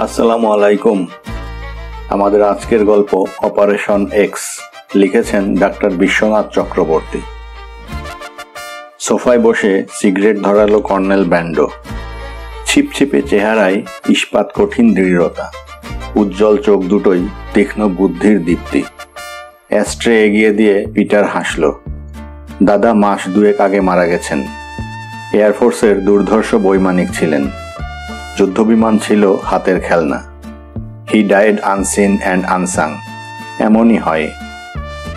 আসসালামু আলাইকুম। আমাদের আজকের গল্প অপারেশন এক্স, লিখেছেন ডাক্তার বিশ্বনাথ চক্রবর্তী। সোফায় বসে সিগারেট ধরালো কর্নেল ব্যান্ডো। ছিপছিপে চেহারায় ইস্পাত কঠিন দৃঢ়তা, উজ্জ্বল চোখ দুটোই তীক্ষ্ণ বুদ্ধির দীপ্তি। অ্যাস্ট্রে এগিয়ে দিয়ে পিটার হাসল। দাদা মাস দুয়েক আগে মারা গেছেন। এয়ারফোর্সের দুর্ধর্ষ বৈমানিক ছিলেন। যুদ্ধবিমান ছিল হাতের খেলনা। He died unseen and unsung. এমনই হয়।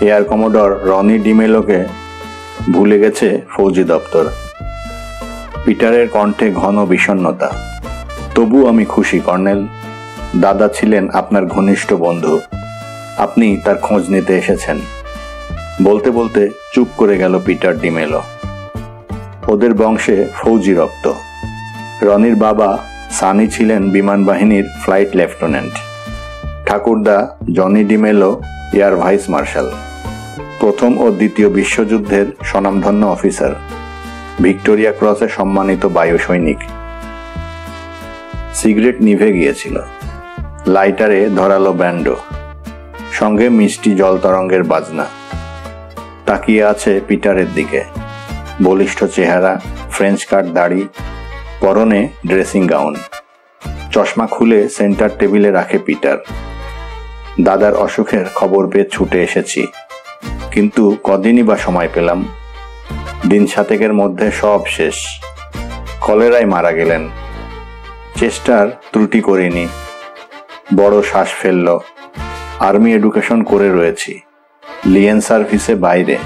এয়ার কমোডর রনি ডিমেলোকে ভুলে গেছে ফৌজি দপ্তর। পিটারের কণ্ঠে ঘন বিষণ্ণতা। তবু আমি খুশি কর্নেল। দাদা ছিলেন আপনার ঘনিষ্ঠ বন্ধু। আপনি তার খোঁজ নিতে এসেছেন। বলতে বলতে চুপ করে গেল পিটার ডিমেলো। ওদের বংশে ফৌজি রক্ত। রনির বাবা সানি ছিলেন বিমান বাহিনীর ফ্লাইট লেফটেন্যান্ট। ঠাকুরদা জনি ডিমেলো এয়ার ভাইস মার্শাল, প্রথম ও দ্বিতীয় বিশ্বযুদ্ধের স্বনামধন্য অফিসার, ভিক্টোরিয়া ক্রসে সম্মানিত বায়ু সৈনিক। সিগারেট নিভে গিয়েছিল। লাইটারে ধরালো ব্যান্ডো, সঙ্গে মিষ্টি জল তরঙ্গের বাজনা। তাকিয়ে আছে পিটারের দিকে। বলিষ্ঠ চেহারা, ফ্রেঞ্চ কাট দাড়ি, পরনে ড্রেসিং গাউন। চশমা খুলে সেন্টার টেবিলে রাখে পিটার। দাদার অসুখের খবর পেয়ে ছুটে এসেছি, কিন্তু কদিনই বা সময় পেলাম। দিন সাতেকের মধ্যে সব শেষ। কলেরায় মারা গেলেন। চেষ্টার ত্রুটি করিনি। বড় শ্বাস ফেলল। আর্মি এডুকেশন করে রয়েছি। লিয়েন সার্ভিসে বাইরে।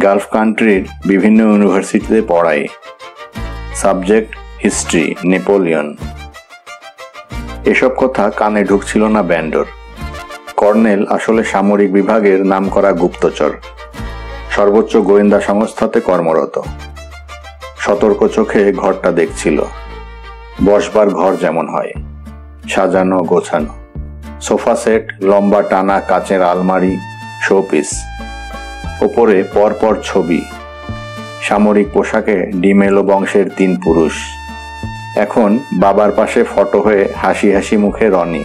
গালফ কান্ট্রির বিভিন্ন ইউনিভার্সিটিতে পড়াই। Subject history, Napoleon. এসব কথা কানে ঢুকছিল না ব্যান্ডোর। কর্নেল আসলে সামরিক বিভাগের নামকরা গুপ্তচর, সর্বোচ্চ গোয়েন্দা সংস্থাতে কর্মরত। সতর্ক চোখে ঘরটা দেখছিল। বসবার ঘর যেমন হয়, সাজানো গোছানো। সোফা সেট, লম্বা টানা কাচের আলমারি, শোপিস। ওপরে পরপর ছবি। সামরিক পোশাকে ডিমেলো বংশের 3 পুরুষ। এখন বাবার পাশে ফটো হয়ে হাসি হাসি মুখে রনি।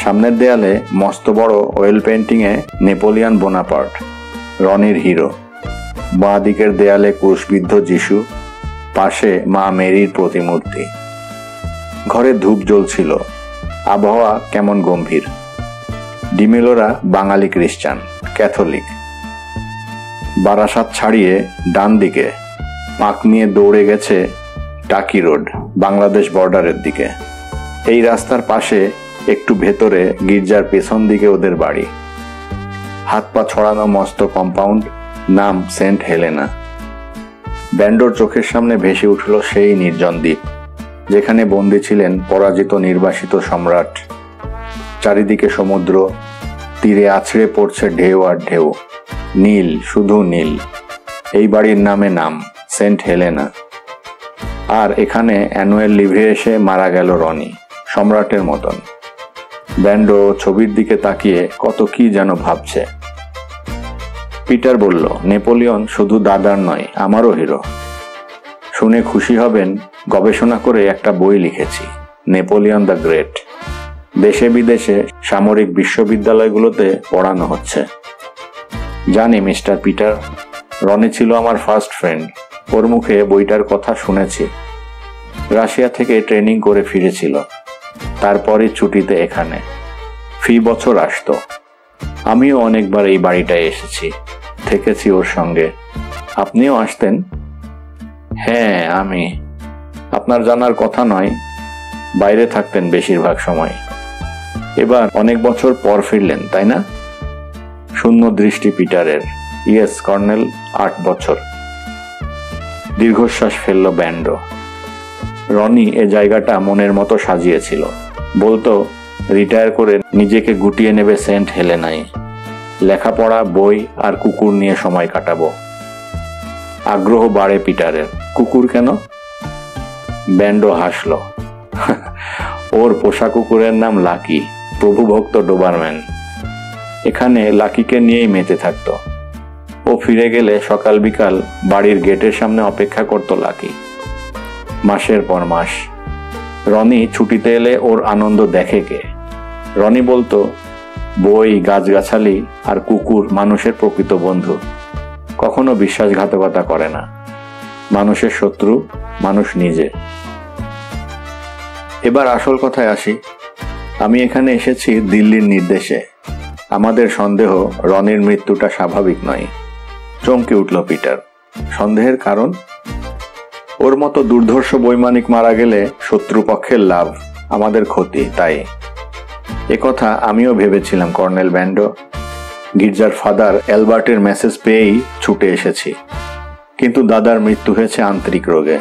সামনের দেয়ালে মস্ত বড় অয়েল পেন্টিংয়ে নেপোলিয়ন বোনাপার্ট, রনির হিরো। বাঁ দিকের দেয়ালে ক্রুশবিদ্ধ যিশু, পাশে মা মেরির প্রতিমূর্তি। ঘরে ধূপ জ্বলছিল। আবহাওয়া কেমন গম্ভীর। ডিমেলোরা বাঙালি খ্রিস্টান, ক্যাথলিক। বারাসাত ছাড়িয়ে ডান দিকে পাক নিয়ে দৌড়ে গেছে টাকি রোড, বাংলাদেশ বর্ডারের দিকে। এই রাস্তার পাশে একটু ভেতরে গির্জার পেছন দিকে ওদের বাড়ি। হাত পা ছড়ানো মস্ত কম্পাউন্ড, নাম সেন্ট হেলেনা। ব্যান্ডোর চোখের সামনে ভেসে উঠল সেই নির্জন দ্বীপ, যেখানে বন্দী ছিলেন পরাজিত নির্বাসিত সম্রাট। চারিদিকে সমুদ্র, তীরে আছড়ে পড়ছে ঢেউ আর ঢেউ। নীল, শুধু নীল। এই বাড়ির নামে নাম, সেন্ট হেলেনা। আর এখানে অ্যানুয়াল লিভে এসে মারা গেল রনি, সম্রাটের মতন। ব্যান্ডো ছবির দিকে তাকিয়ে কত কি যেন ভাবছে। পিটার বলল, নেপোলিয়ন শুধু দাদার নয়, আমারও হিরো। শুনে খুশি হবেন, গবেষণা করে একটা বই লিখেছি, নেপোলিয়ন দ্য গ্রেট। দেশে বিদেশে সামরিক বিশ্ববিদ্যালয়গুলোতে পড়ানো হচ্ছে। জানি মিস্টার পিটার, রনি ছিল আমার ফার্স্ট ফ্রেন্ড। ওর মুখে বইটার কথা শুনেছি। রাশিয়া থেকে ট্রেনিং করে ফিরেছিল। তারপরে ছুটিতে এখানে। ফি বছর আসতো। আমিও অনেকবার এই বাড়িটায় এসেছি, থেকেছি ওর সঙ্গে। আপনিও আসতেন? হ্যাঁ, আমি। আপনার জানার কথা নয়, বাইরে থাকতেন বেশিরভাগ সময়। এবার অনেক বছর পর ফিরলেন, তাই না? শূন্য দৃষ্টি পিটারের। ইয়েস কর্নেল, 8 বছর। দীর্ঘশ্বাস ফেলল ব্যান্ডো। রনি এ জায়গাটা মনের মতো সাজিয়েছিল। বলতো রিটায়ার করে নিজেকে গুটিয়ে নেবে সেন্ট হেলেনায়। লেখাপড়া, বই আর কুকুর নিয়ে সময় কাটাবো। আগ্রহ বাড়ে পিটারের। কুকুর কেন? ব্যান্ডো হাসল। ওর পোষা কুকুরের নাম লাকি, প্রভুভক্ত ডোবারম্যান। এখানে লাকিকে নিয়েই মেতে থাকতো। ও ফিরে গেলে সকাল বিকাল বাড়ির গেটের সামনে অপেক্ষা করত লাকি। মাসের পর মাস। রনি ছুটিতে এলে ওর আনন্দ দেখে কে? রনি বলতো, বই, গাছগাছালি আর কুকুর মানুষের প্রকৃত বন্ধু, কখনো বিশ্বাসঘাতকতা করে না। মানুষের শত্রু মানুষ নিজে। এবার আসল কথায় আসি। আমি এখানে এসেছি দিল্লির নির্দেশে। আমাদের সন্দেহ রনির মৃত্যুটা স্বাভাবিক নয়। চমকে উঠল পিটার। সন্দেহের কারণ? ওর মতো দুর্ধর্ষ বৈমানিক মারা গেলে শত্রুপক্ষের লাভ, আমাদের ক্ষতি, তাই। একথা আমিও ভেবেছিলাম কর্নেল ব্যান্ডো। গির্জার ফাদার অ্যালবার্টের মেসেজ পেয়েই ছুটে এসেছি। কিন্তু দাদার মৃত্যু হয়েছে আন্তরিক রোগে,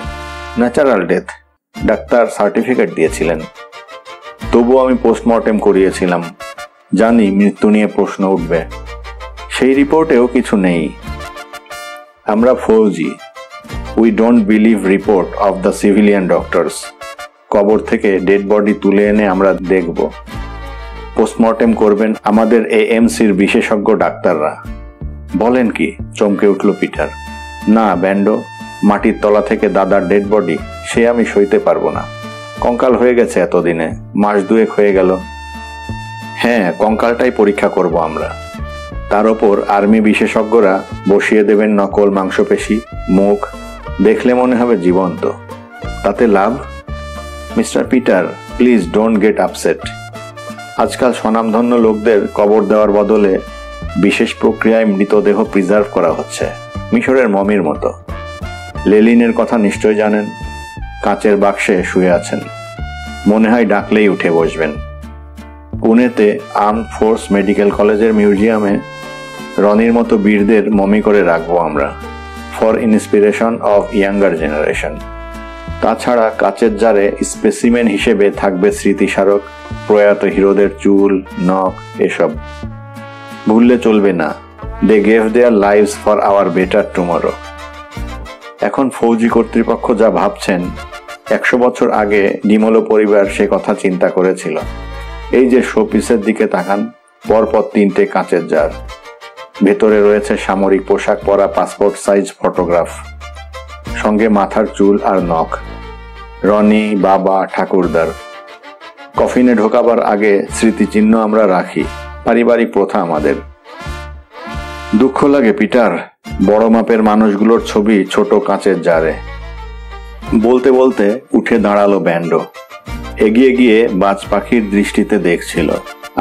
ন্যাচারাল ডেথ। ডাক্তার সার্টিফিকেট দিয়েছিলেন। তবুও আমি পোস্টমর্টেম করিয়েছিলাম। জানি মৃত্যু নিয়ে প্রশ্ন উঠবে। সেই রিপোর্টেও কিছু নেই। আমরা ফৌজি। We don't believe report of the civilian doctors. কবর থেকে ডেড বডি তুলে এনে আমরা দেখব। পোস্টমর্টেম করবেন আমাদের এএমসির বিশেষজ্ঞ ডাক্তাররা। বলেন কি? চমকে উঠল পিটার। না ব্যান্ডো, মাটির তলা থেকে দাদার ডেড বডি সে আমি সইতে পারবো না। কঙ্কাল হয়ে গেছে এতদিনে, মাস দুয়েক হয়ে গেল। হ্যাঁ, কঙ্কালটাই পরীক্ষা করব আমরা। তার ওপর আর্মি বিশেষজ্ঞরা বসিয়ে দেবেন নকল মাংসপেশি, মুখ, দেখলে মনে হবে জীবন্ত। তাতে লাভ? Mister Peter, please don't get upset. আজকাল স্বনামধন্য লোকদের কবর দেওয়ার বদলে বিশেষ প্রক্রিয়ায় মৃতদেহ প্রিজার্ভ করা হচ্ছে, মিশরের মমির মতো। লেলিনের কথা নিশ্চয় জানেন। কাঁচের বাক্সে শুয়ে আছেন। মনে হয় ডাকলেই উঠে বসবেন। পুনেতে আর্মড ফোর্স মেডিকেল কলেজের মিউজিয়ামে রনির মতো বীরদের মমি করে রাখবো আমরা, for inspiration of younger generation. তাছাড়া কাচের জারে স্পেসিমেন হিসেবে থাকবে স্মৃতিস্মারক, প্রয়াত হিরোদের চুল, নখ, এসব। ভুললে চলবে না, they gave their lives for our better tomorrow. এখন ফৌজি কর্তৃপক্ষ যা ভাবছেন, 100 বছর আগে ডিমোলো পরিবার সে কথা চিন্তা করেছিল। এই যে শোপিসের দিকে তাকান, পরপর 3টে কাঁচের জার। ভেতরে রয়েছে সামরিক পোশাক পরা পাসপোর্ট সাইজ ফটোগ্রাফ, সঙ্গে মাথার চুল আর নখ। রনি, বাবা, ঠাকুরদার। কফিনে ঢোকাবার আগে স্মৃতিচিহ্ন আমরা রাখি, পারিবারিক প্রথা আমাদের। দুঃখ লাগে পিটার, বড় মাপের মানুষগুলোর ছবি ছোট কাঁচের জারে। বলতে বলতে উঠে দাঁড়ালো ব্যান্ডো। এগিয়ে গিয়ে বাজ পাখির দৃষ্টিতে দেখছিল।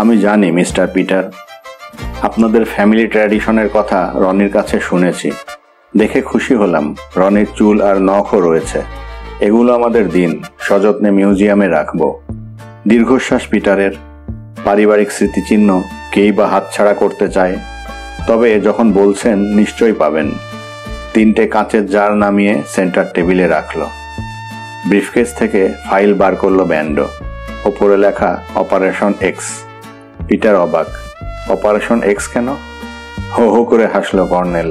আমি জানি মিস্টার পিটার, আপনাদের ফ্যামিলি ট্র্যাডিশনের কথা রনির কাছে শুনেছি। দেখে খুশি হলাম রনির চুল আর নখও রয়েছে। এগুলো আমাদের দিন, সযত্নে মিউজিয়ামে রাখবো। দীর্ঘশ্বাস পিটারের। পারিবারিক স্মৃতিচিহ্ন কেই বা হাতছাড়া করতে চায়, তবে যখন বলছেন নিশ্চয়ই পাবেন। 3টে কাঁচের জার নামিয়ে সেন্টার টেবিলে রাখলো। ব্রিফকেস থেকে ফাইল বার করলো ব্যান্ডো। ওপরে লেখা অপারেশন এক্স। পিটার অবাক। অপারেশন এক্স কেন? হো হো করে হাসলো কর্নেল।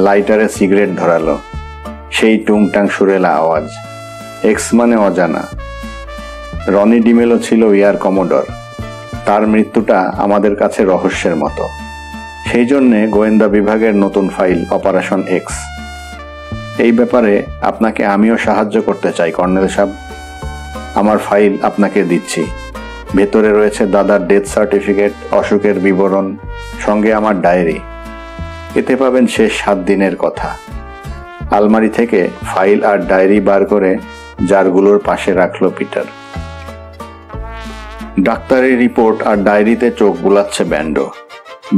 লাইটারে সিগারেট ধরালো। সেই টুংটাং সুরেলা আওয়াজ। এক্স মানে অজানা। রনি ডিমেলো ছিল এয়ার কমোডর। তার মৃত্যুটা আমাদের কাছে রহস্যের মতো। সেই জন্যে গোয়েন্দা বিভাগের নতুন ফাইল অপারেশন এক্স। এই ব্যাপারে আপনাকে আমিও সাহায্য করতে চাই কর্নেল সাহেব। আমার ফাইল আপনাকে দিচ্ছি। ভেতরে রয়েছে দাদার ডেথ সার্টিফিকেট, অসুখের বিবরণ, সঙ্গে আমার ডায়েরি। এতে পাবেন শেষ 7 দিনের কথা। আলমারি থেকে ফাইল আর ডায়েরি বার করে জারগুলোর পাশে রাখলো পিটার। ডাক্তারের রিপোর্ট আর ডায়েরিতে চোখ বুলাচ্ছে ব্যান্ডো।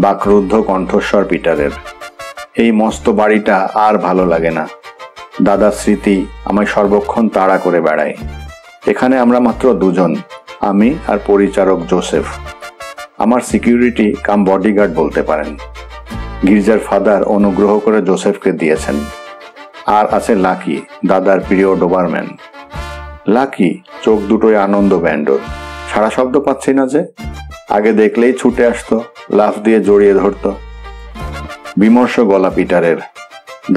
বাকরুদ্ধ কণ্ঠস্বর পিটারের। এই মস্ত বাড়িটা আর ভালো লাগে না। দাদার স্মৃতি আমায় সর্বক্ষণ তাড়া করে বেড়ায়। এখানে আমরা মাত্র 2 জন, আমি আর পরিচারক জোসেফ। আমার সিকিউরিটি কাম বডিগার্ড বলতে পারেন। গির্জার ফাদার অনুগ্রহ করে জোসেফকে দিয়েছেন। আর আছে লাকি, দাদার প্রিয় ডোবারম্যান। লাকি, চোখ দুটোই আনন্দ ব্যান্ডোর। সারা শব্দ পাচ্ছি না যে। আগে দেখলেই ছুটে আসতো, লাফ দিয়ে জড়িয়ে ধরতো। বিমর্ষ গলা পিটারের।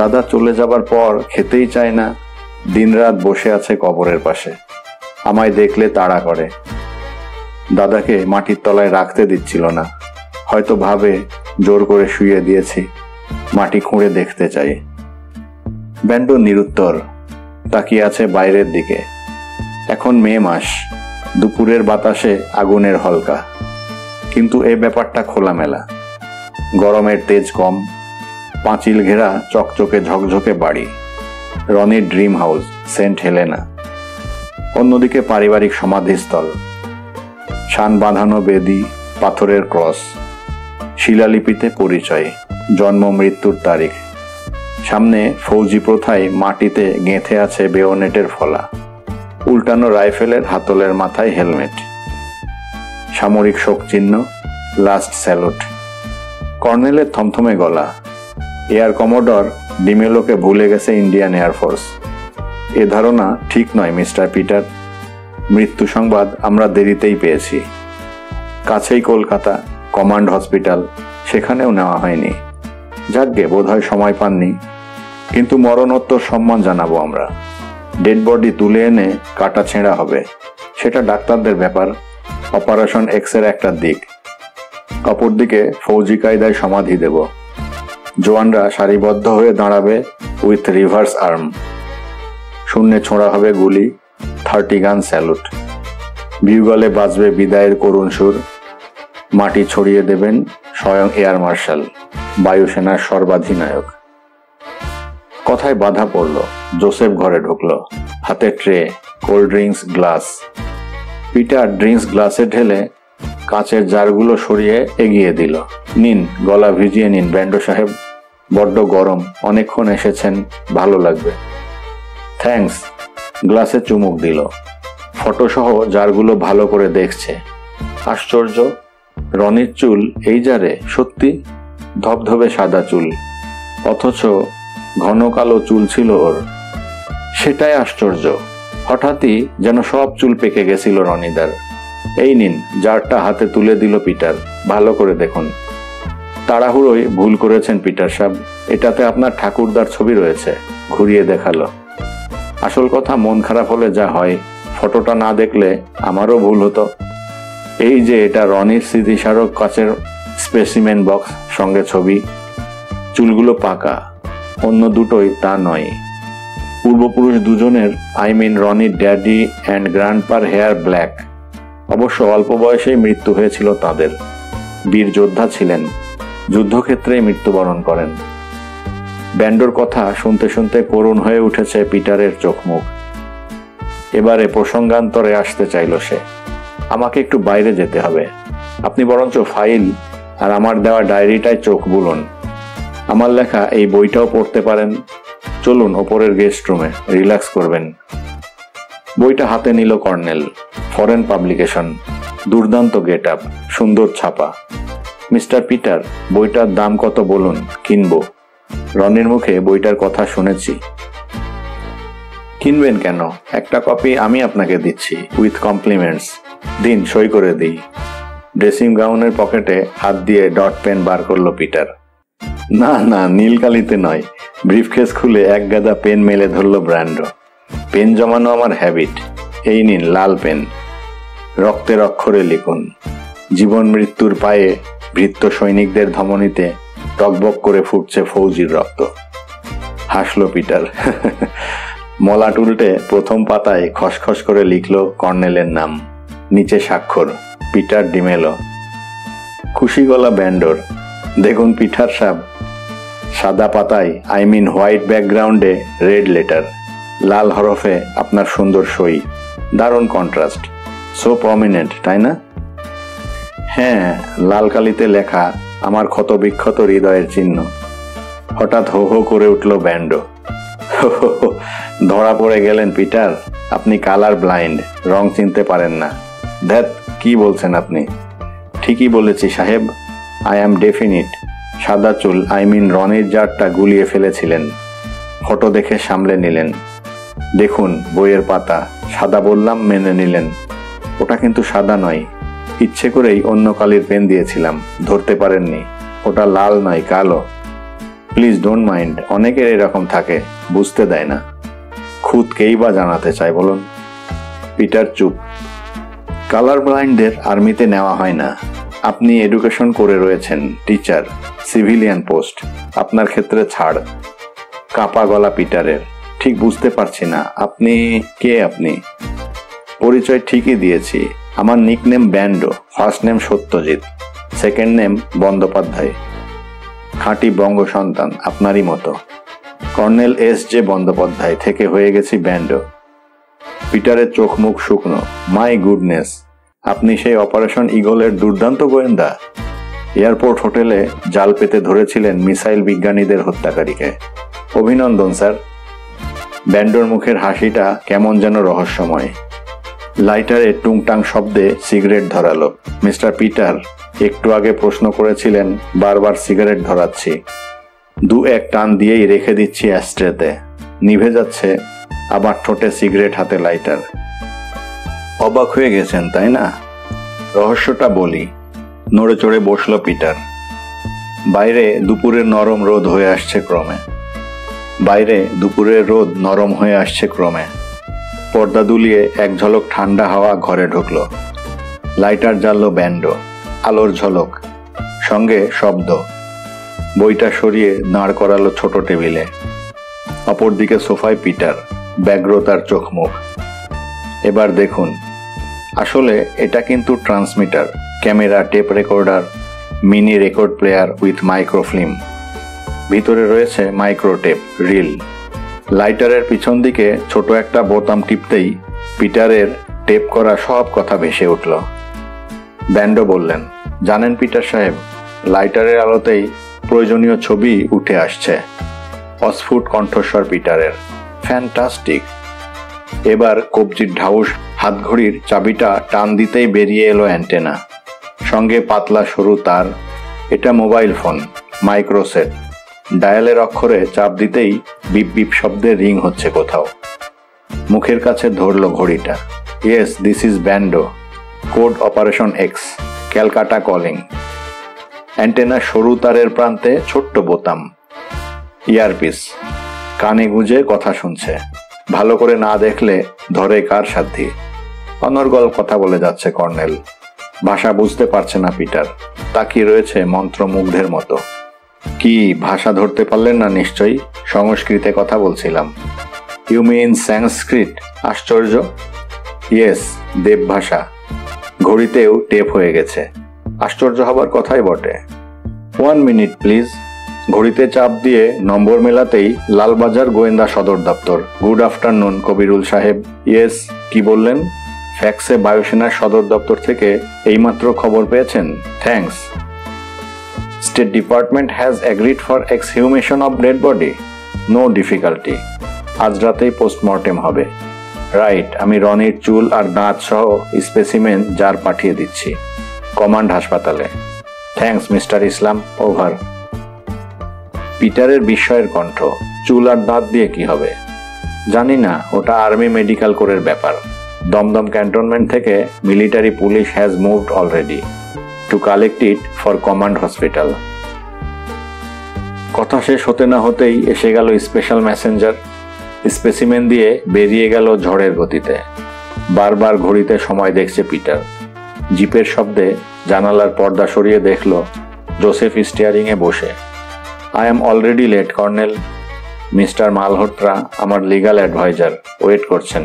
দাদা চলে যাবার পর খেতেই চায় না। দিনরাত বসে আছে কবরের পাশে। আমায় দেখলে তাড়া করে। দাদাকে মাটির তলায় রাখতে দিচ্ছিল না। হয়তো ভাবে জোর করে শুইয়ে দিয়েছি, মাটি খুঁড়ে দেখতে চাই। ব্যান্ডো নিরুত্তর, তাকিয়ে আছে বাইরের দিকে। এখন মে মাস, দুপুরের বাতাসে আগুনের হলকা, কিন্তু এ ব্যাপারটা খোলামেলা। গরমের তেজ কম, পাঁচিল ঘেরা চকচকে ঝকঝকে বাড়ি, রনির ড্রিম হাউস, সেন্ট হেলেনা। অন্যদিকে পারিবারিক সমাধিস্থল, শান বাঁধানো বেদি, পাথরের ক্রস, শিলালিপিতে পরিচয়, জন্ম মৃত্যুর তারিখ। সামনে ফৌজি প্রথায় মাটিতে গেঁথে আছে বেয়োনেটের ফলা, উল্টানো রাইফেলের হাতলের মাথায় হেলমেট, সামরিক শোকচিহ্ন, লাস্ট স্যালুট। কর্নেলের থমথমে গলা, এয়ার কমোডর ডিমেলোকে ভুলে গেছে ইন্ডিয়ান এয়ারফোর্স। এ ধারণা ঠিক নয় মিস্টার পিটার। মৃত্যু সংবাদ আমরা দেরিতেই পেয়েছি। কাছেই কলকাতা, কমান্ড হসপিটাল, সেখানেও নেওয়া হয়নি। যাকগে, বোধহয় সময় পাননি, কিন্তু মরণোত্তর সম্মান জানাবো আমরা। ডেড বডি তুলে এনে কাটা ছেঁড়া হবে, সেটা ডাক্তারদের ব্যাপার। অপারেশন এক্সের একটা দিক, অপরদিকে ফৌজি কায়দায় সমাধি দেব। জওয়ানরা সারিবদ্ধ হয়ে দাঁড়াবে উইথ রিভার্স আর্ম। শূন্যে ছোঁড়া হবে গুলি, 30 গান স্যালুট। বিউগলে বাজবে বিদায়ের করুণ সুর। মাটি ছড়িয়ে দেবেন স্বয়ং এয়ার মার্শাল, বায়ুসেনার সর্বাধিনায়ক। কথায় বাধা পড়ল। জোসেফ ঘরে ঢুকলো, হাতে tray, cold drinks glass. Peter drinks গ্লাসে ঢেলে কাঁচের জারগুলো সরিয়ে এগিয়ে দিল। নিন, গলা ভিজিয়ে নিন ব্যান্ডো সাহেব, বড্ড গরম, অনেকক্ষণ এসেছেন, ভালো লাগবে। থ্যাঙ্কস। গ্লাসে চুমুক দিল। ফটোসহ জারগুলো ভালো করে দেখছে। আশ্চর্য, রনির চুল এই জারে, সত্যি ধবধবে সাদা চুল, অথচ ঘন কালো চুল ছিল ওর। সেটাই আশ্চর্য। হঠাৎই যেন সব চুল পেকে গেছিল রনিদার। এই নিন, জারটা হাতে তুলে দিল পিটার, ভালো করে দেখুন। তাড়াহুড়োয় ভুল করেছেন পিটার সাহেব, এটাতে আপনার ঠাকুরদার ছবি রয়েছে। ঘুরিয়ে দেখালো। আসল কথা, মন খারাপ হলে যা হয়, ফটোটা না দেখলে আমারও ভুল হতো। এই যে এটা রনির স্মৃতিস্মারক কাচের স্পেসিমেন বক্স, সঙ্গে ছবি। চুলগুলো পাকা, অন্য দুটোই তা নয়। পূর্বপুরুষ দুজনের, আই মিন রনির ড্যাডি অ্যান্ড গ্র্যান্ডপার হেয়ার ব্ল্যাক। অবশ্য অল্প বয়সেই মৃত্যু হয়েছিল তাদের। বীর যোদ্ধা ছিলেন, যুদ্ধক্ষেত্রেই মৃত্যুবরণ করেন। ব্যান্ডোর কথা শুনতে শুনতে করুণ হয়ে উঠেছে পিটারের চোখ মুখ। এবারে প্রসঙ্গান্তরে আসতে চাইল সে। আমাকে একটু বাইরে যেতে হবে, আপনি বরঞ্চ ফাইল আর আমার দেওয়া ডায়েরিটায় চোখ বুলুন। আমার লেখা এই বইটাও পড়তে পারেন। চলুন ওপরের গেস্ট রুমে, রিল্যাক্স করবেন। বইটা হাতে নিল কর্নেল। ফরেন পাবলিকেশন, দুর্দান্ত গেট আপ, সুন্দর ছাপা। মিস্টার পিটার, বইটার দাম কত বলুন, কিনবো। রনির মুখে বইটার কথা শুনেছি। কিনবেন কেন, একটা কপি আমি আপনাকে দিচ্ছি, উইথ কমপ্লিমেন্টস। দিন, সই করে দিই। ড্রেসিং গাউনের পকেটে হাত দিয়ে ডট পেন বার করলো পিটার। না না, নীলকালিতে নয়। ব্রিফকেস খুলে এক গাদা পেন মেলে ধরল ব্র্যান্ডো। পেন জমানো আমার হ্যাবিট। এই নিন লাল পেন, রক্তের অক্ষরে লিখুন। জীবন মৃত্যুর পায়ে ভৃত্য সৈনিকদের ধমনীতে টকবক করে ফুটছে ফৌজির রক্ত। হাসলো পিটার। মলাট উল্টে প্রথম পাতায় খসখস করে লিখল কর্নেলের নাম, নিচে স্বাক্ষর পিটার ডিমেলো। খুশি গলা ব্যান্ডোর। দেখুন পিটার সাহেব, সাদা পাতায়, আই মিন হোয়াইট ব্যাকগ্রাউন্ডে রেড লেটার, লাল হরফে আপনার সুন্দর সই। দারুণ কন্ট্রাস্ট, সো প্রমিনেন্ট, তাই না? হ্যাঁ, লাল কালিতে লেখা আমার ক্ষত বিক্ষত হৃদয়ের চিহ্ন। হঠাৎ হো হো করে উঠল ব্যান্ডো। ধরা পড়ে গেলেন পিটার, আপনি কালার ব্লাইন্ড, রং চিনতে পারেন না। ধ্যাত, কি বলছেন আপনি? ঠিকই বলেছি সাহেব, আই অ্যাম ডেফিনিট। সাদা চুল, আই মিন রনির জারটা গুলিয়ে ফেলেছিলেন। ফটো দেখে সামলে নিলেন। দেখুন বইয়ের পাতা, সাদা বললাম, মেনে নিলেন। ওটা কিন্তু সাদা নয়, ইচ্ছে করেই অন্য কালির পেন দিয়েছিলাম, ধরতে পারেননি। ওটা লাল নয়, কালো। প্লিজ ডোন্ট মাইন্ড, অনেকের এরকম থাকে, বুঝতে দেয় না। খুদ কেই বা জানাতে চায় বলুন? পিটার চুপ। কালার ব্লাইন্ডদের আর্মিতে নেওয়া হয় না। আপনি এডুকেশন করে রয়েছেন, টিচার, সিভিলিয়ান পোস্ট, আপনার ক্ষেত্রে ছাড়। কাঁপা গলা পিটারের। ঠিক বুঝতে পারছি না, আপনি কে? আপনি পরিচয় ঠিকই দিয়েছি। আমার nickname Bando, first name Satyajit, second name Bandyopadhyay. খাঁটি বঙ্গ সন্তান, আপনারই মতো। Colonel S.J. বন্দ্যোপাধ্যায় থেকে হয়ে গেছি ব্যান্ডো। পিটারের চোখ মুখ শুকনো। মাই গুডনেস, আপনি সেই অপারেশন ইগলের দুর্দান্ত গোয়েন্দা। এয়ারপোর্ট হোটেলে জাল পেতে ধরেছিলেন মিসাইল বিজ্ঞানীদের হত্যাকারীকে। অভিনন্দন স্যার। ব্যান্ডোর মুখের হাসিটা কেমন যেন রহস্যময়। লাইটারে টুংটাং শব্দে সিগারেট ধরালো। মিস্টার পিটার, একটু আগে প্রশ্ন করেছিলেন, বারবার সিগারেট ধরাচ্ছি। 2-1 টান দিয়েই রেখে দিচ্ছি অ্যাস্ট্রেতে। নিভে যাচ্ছে, আবার ঠোঁটে সিগারেট, হাতে লাইটার। অবাক হয়ে গেছেন তাই না? রহস্যটা বলি। নড়ে চড়ে বসল পিটার। বাইরে দুপুরের নরম রোদ হয়ে আসছে ক্রমে। পর্দা দুলিয়ে এক ঝলক ঠান্ডা হাওয়া ঘরে ঢুকলো। লাইটার জ্বাললো ব্যান্ডো। আলোর ঝলক, সঙ্গে শব্দ। বইটা সরিয়ে দাঁড় করালো ছোট টেবিলে। অপরদিকে সোফায় পিটার, ব্যগ্র তার চোখ মুখ। এবার দেখুন, আসলে এটা কিন্তু transmitter, camera, tape recorder, mini record player with microfilm. ভিতরে রয়েছে মাইক্রোটেপ, রিল। লাইটারের পিছন দিকে ছোট একটা বোতাম টিপতেই পিটারের টেপ করা সব কথা ভেসে উঠল। ব্যান্ডো বললেন, জানেন পিটার সাহেব, লাইটারের আলোতেই প্রয়োজনীয় ছবি উঠে আসছে। অস্ফুট কণ্ঠস্বর পিটারের, ফ্যান্টাস্টিক। এবার কবজির ঢাউস হাতঘড়ির চাবিটা টান দিতেই বেরিয়ে এলো অ্যান্টেনা, সঙ্গে পাতলা সরু তার। এটা মোবাইল ফোন, মাইক্রোসেট। ডায়ালের অক্ষরে চাপ দিতেই বিপ বিপ শব্দে রিং হচ্ছে কোথাও। মুখের কাছে ধরল ঘড়িটা। Yes, this is Bando, code operation x, Calcutta calling. Antenna সরু তারের প্রান্তে ছোট্ট বোতাম, ইয়ারপিস। কানে গুঁজে কথা শুনছে। ভালো করে না দেখলে ধরে কার সাধ্যি। অনর্গল কথা বলে যাচ্ছে কর্নেল। ভাষা বুঝতে পারছে না পিটার, তাকিয়ে রয়েছে মন্ত্রমুগ্ধের মতো। কি ভাষা ধরতে পারলেন না নিশ্চয়ই? সংস্কৃতে কথা বলছিলাম। ইউ মিন সংস্কৃত? আশ্চর্য। ইয়েস, দেবভাষা। ঘড়িতেও টেপ হয়ে গেছে। আশ্চর্য হবার কথাই বটে। 1 মিনিট প্লিজ। ঘড়িতে চাপ দিয়ে নম্বর মেলাতেই লালবাজার গোয়েন্দা সদর দপ্তর। গুড আফটারনুন কবিরুল সাহেব। ইয়েস, কি বললেন? ফ্যাক্সে বায়ুসেনার সদর দপ্তর থেকে এইমাত্র খবর পেয়েছেন? Thanks. State Department has agreed for exhumation of dead body. No difficulty. আজ রাতেই পোস্টমর্টেম হবে। রাইট, আমি রনির চুল আর দাঁত সহ স্পেসিমেন জার পাঠিয়ে দিচ্ছি কমান্ড হাসপাতালে। থ্যাঙ্কস মিস্টার ইসলাম, ওভার। পিটারের বিস্ময়ের কণ্ঠ। চুল আর দাঁত দিয়ে কি হবে? জানি না, ওটা আর্মি মেডিকেল কোরের ব্যাপার। দমদম ক্যান্টনমেন্ট থেকে military police has moved already to collect it for command hospital. কথা শেষ হতে না হতেই এসে গেল স্পেশাল মেসেঞ্জার। স্পেসিমেন দিয়ে বেরিয়ে গেল ঝড়ের গতিতে। বারবার ঘড়িতে সময় দেখছে পিটার। জিপের শব্দে জানালার পর্দা সরিয়ে দেখল জোসেফ স্টিয়ারিং এ বসে। I am already late colonel. Mister Malhotra, আমার লিগাল অ্যাডভাইজার, ওয়েট করছেন।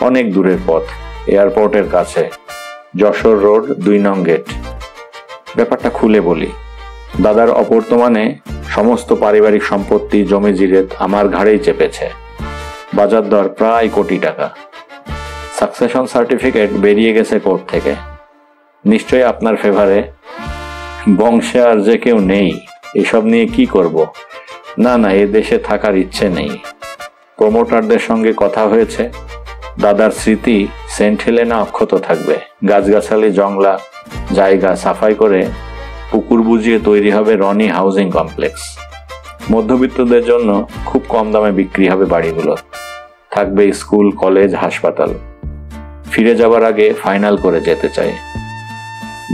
অনেক দূরের পথ, এয়ারপোর্টের কাছে, যশোর রোড 2 নং গেট। ব্যাপারটা খুলে বলি। দাদার অবর্তমানে সমস্ত পারিবারিক সম্পত্তি, জমি জিরেত আমার ঘাড়েই চেপেছে। বাজার দর প্রায় কোটি টাকা। সাকসেশন সার্টিফিকেট বেরিয়ে গেছে কোর্ট থেকে। নিশ্চয়ই আপনার ফেভারে। বংশে আর যে কেউ নেই। এসব নিয়ে কি করব? না, এ দেশে থাকার ইচ্ছে নেই। প্রমোটারদের সঙ্গে কথা হয়েছে। দাদার স্মৃতি সেন্ট হেলেনা অক্ষত থাকবে। গাছগাছালি, জংলা জায়গা সাফাই করে পুকুর বুঝিয়ে তৈরি হবে রনি হাউজিং কমপ্লেক্স। মধ্যবিত্তদের জন্য খুব কম দামে বিক্রি হবে বাড়িগুলো। থাকবে স্কুল, কলেজ, হাসপাতাল। ফিরে যাবার আগে ফাইনাল করে যেতে চাই।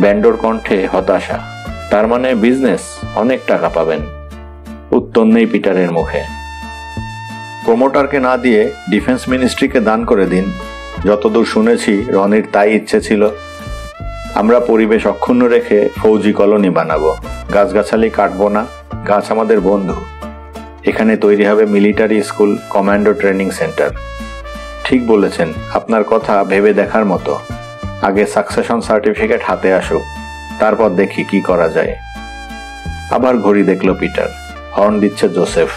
ব্যান্ডোর কণ্ঠে হতাশা। তার মানে বিজনেস, অনেক টাকা পাবেন। উত্তর নেই পিটারের মুখে। প্রমোটারকে না দিয়ে ডিফেন্স মিনিস্ট্রিকে দান করে দিন। যতদূর শুনেছি রনির তাই ইচ্ছে ছিল। আমরা পরিবেশ অক্ষুণ্ণ রেখে ফৌজি কলোনি বানাবো। গাছগাছালি কাটবো না, গাছ আমাদের বন্ধু। এখানে তৈরি হবে military school, commando training centre. ঠিক বলেছেন, আপনার কথা ভেবে দেখার মতো। আগে সাকসেশন সার্টিফিকেট হাতে আসুক, তারপর দেখি কি করা যায়। আবার ঘড়ি দেখল পিটার। হর্ন দিচ্ছে জোসেফ।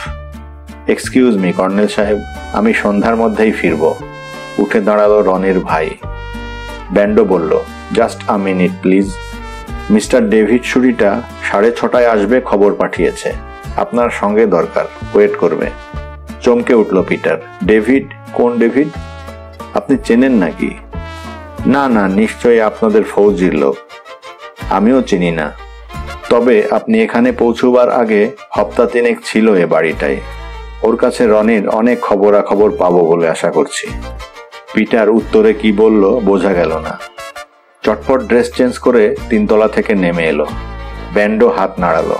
এক্সকিউজ মি কর্নেল সাহেব, আমি সন্ধ্যার মধ্যেই ফিরব। উঠে দাঁড়ালো রনির ভাই। ব্যান্ডো বলল, just a minute please. Mister David শুরিটা 6:30 আসবে, খবর পাঠিয়েছে। আপনার সঙ্গে দরকার, ওয়েট করবে। চমকে উঠল পিটার। ডেভিড? কোন ডেভিড? আপনি চেনেন নাকি? না না, নিশ্চয়ই আপনাদের ফৌজির লোক। আমিও চিনি না, তবে আপনি এখানে পৌঁছবার আগে হপ্তা 3 ছিল এ বাড়িটায়। ওর কাছে রনির অনেক খবরাখবর পাবো বলে আশা করছি। পিটার উত্তরে কি বলল বোঝা গেল না। চটপট ড্রেস চেঞ্জ করে 3 তলা থেকে নেমে এলো। ব্যান্ডো হাত নাড়ালো।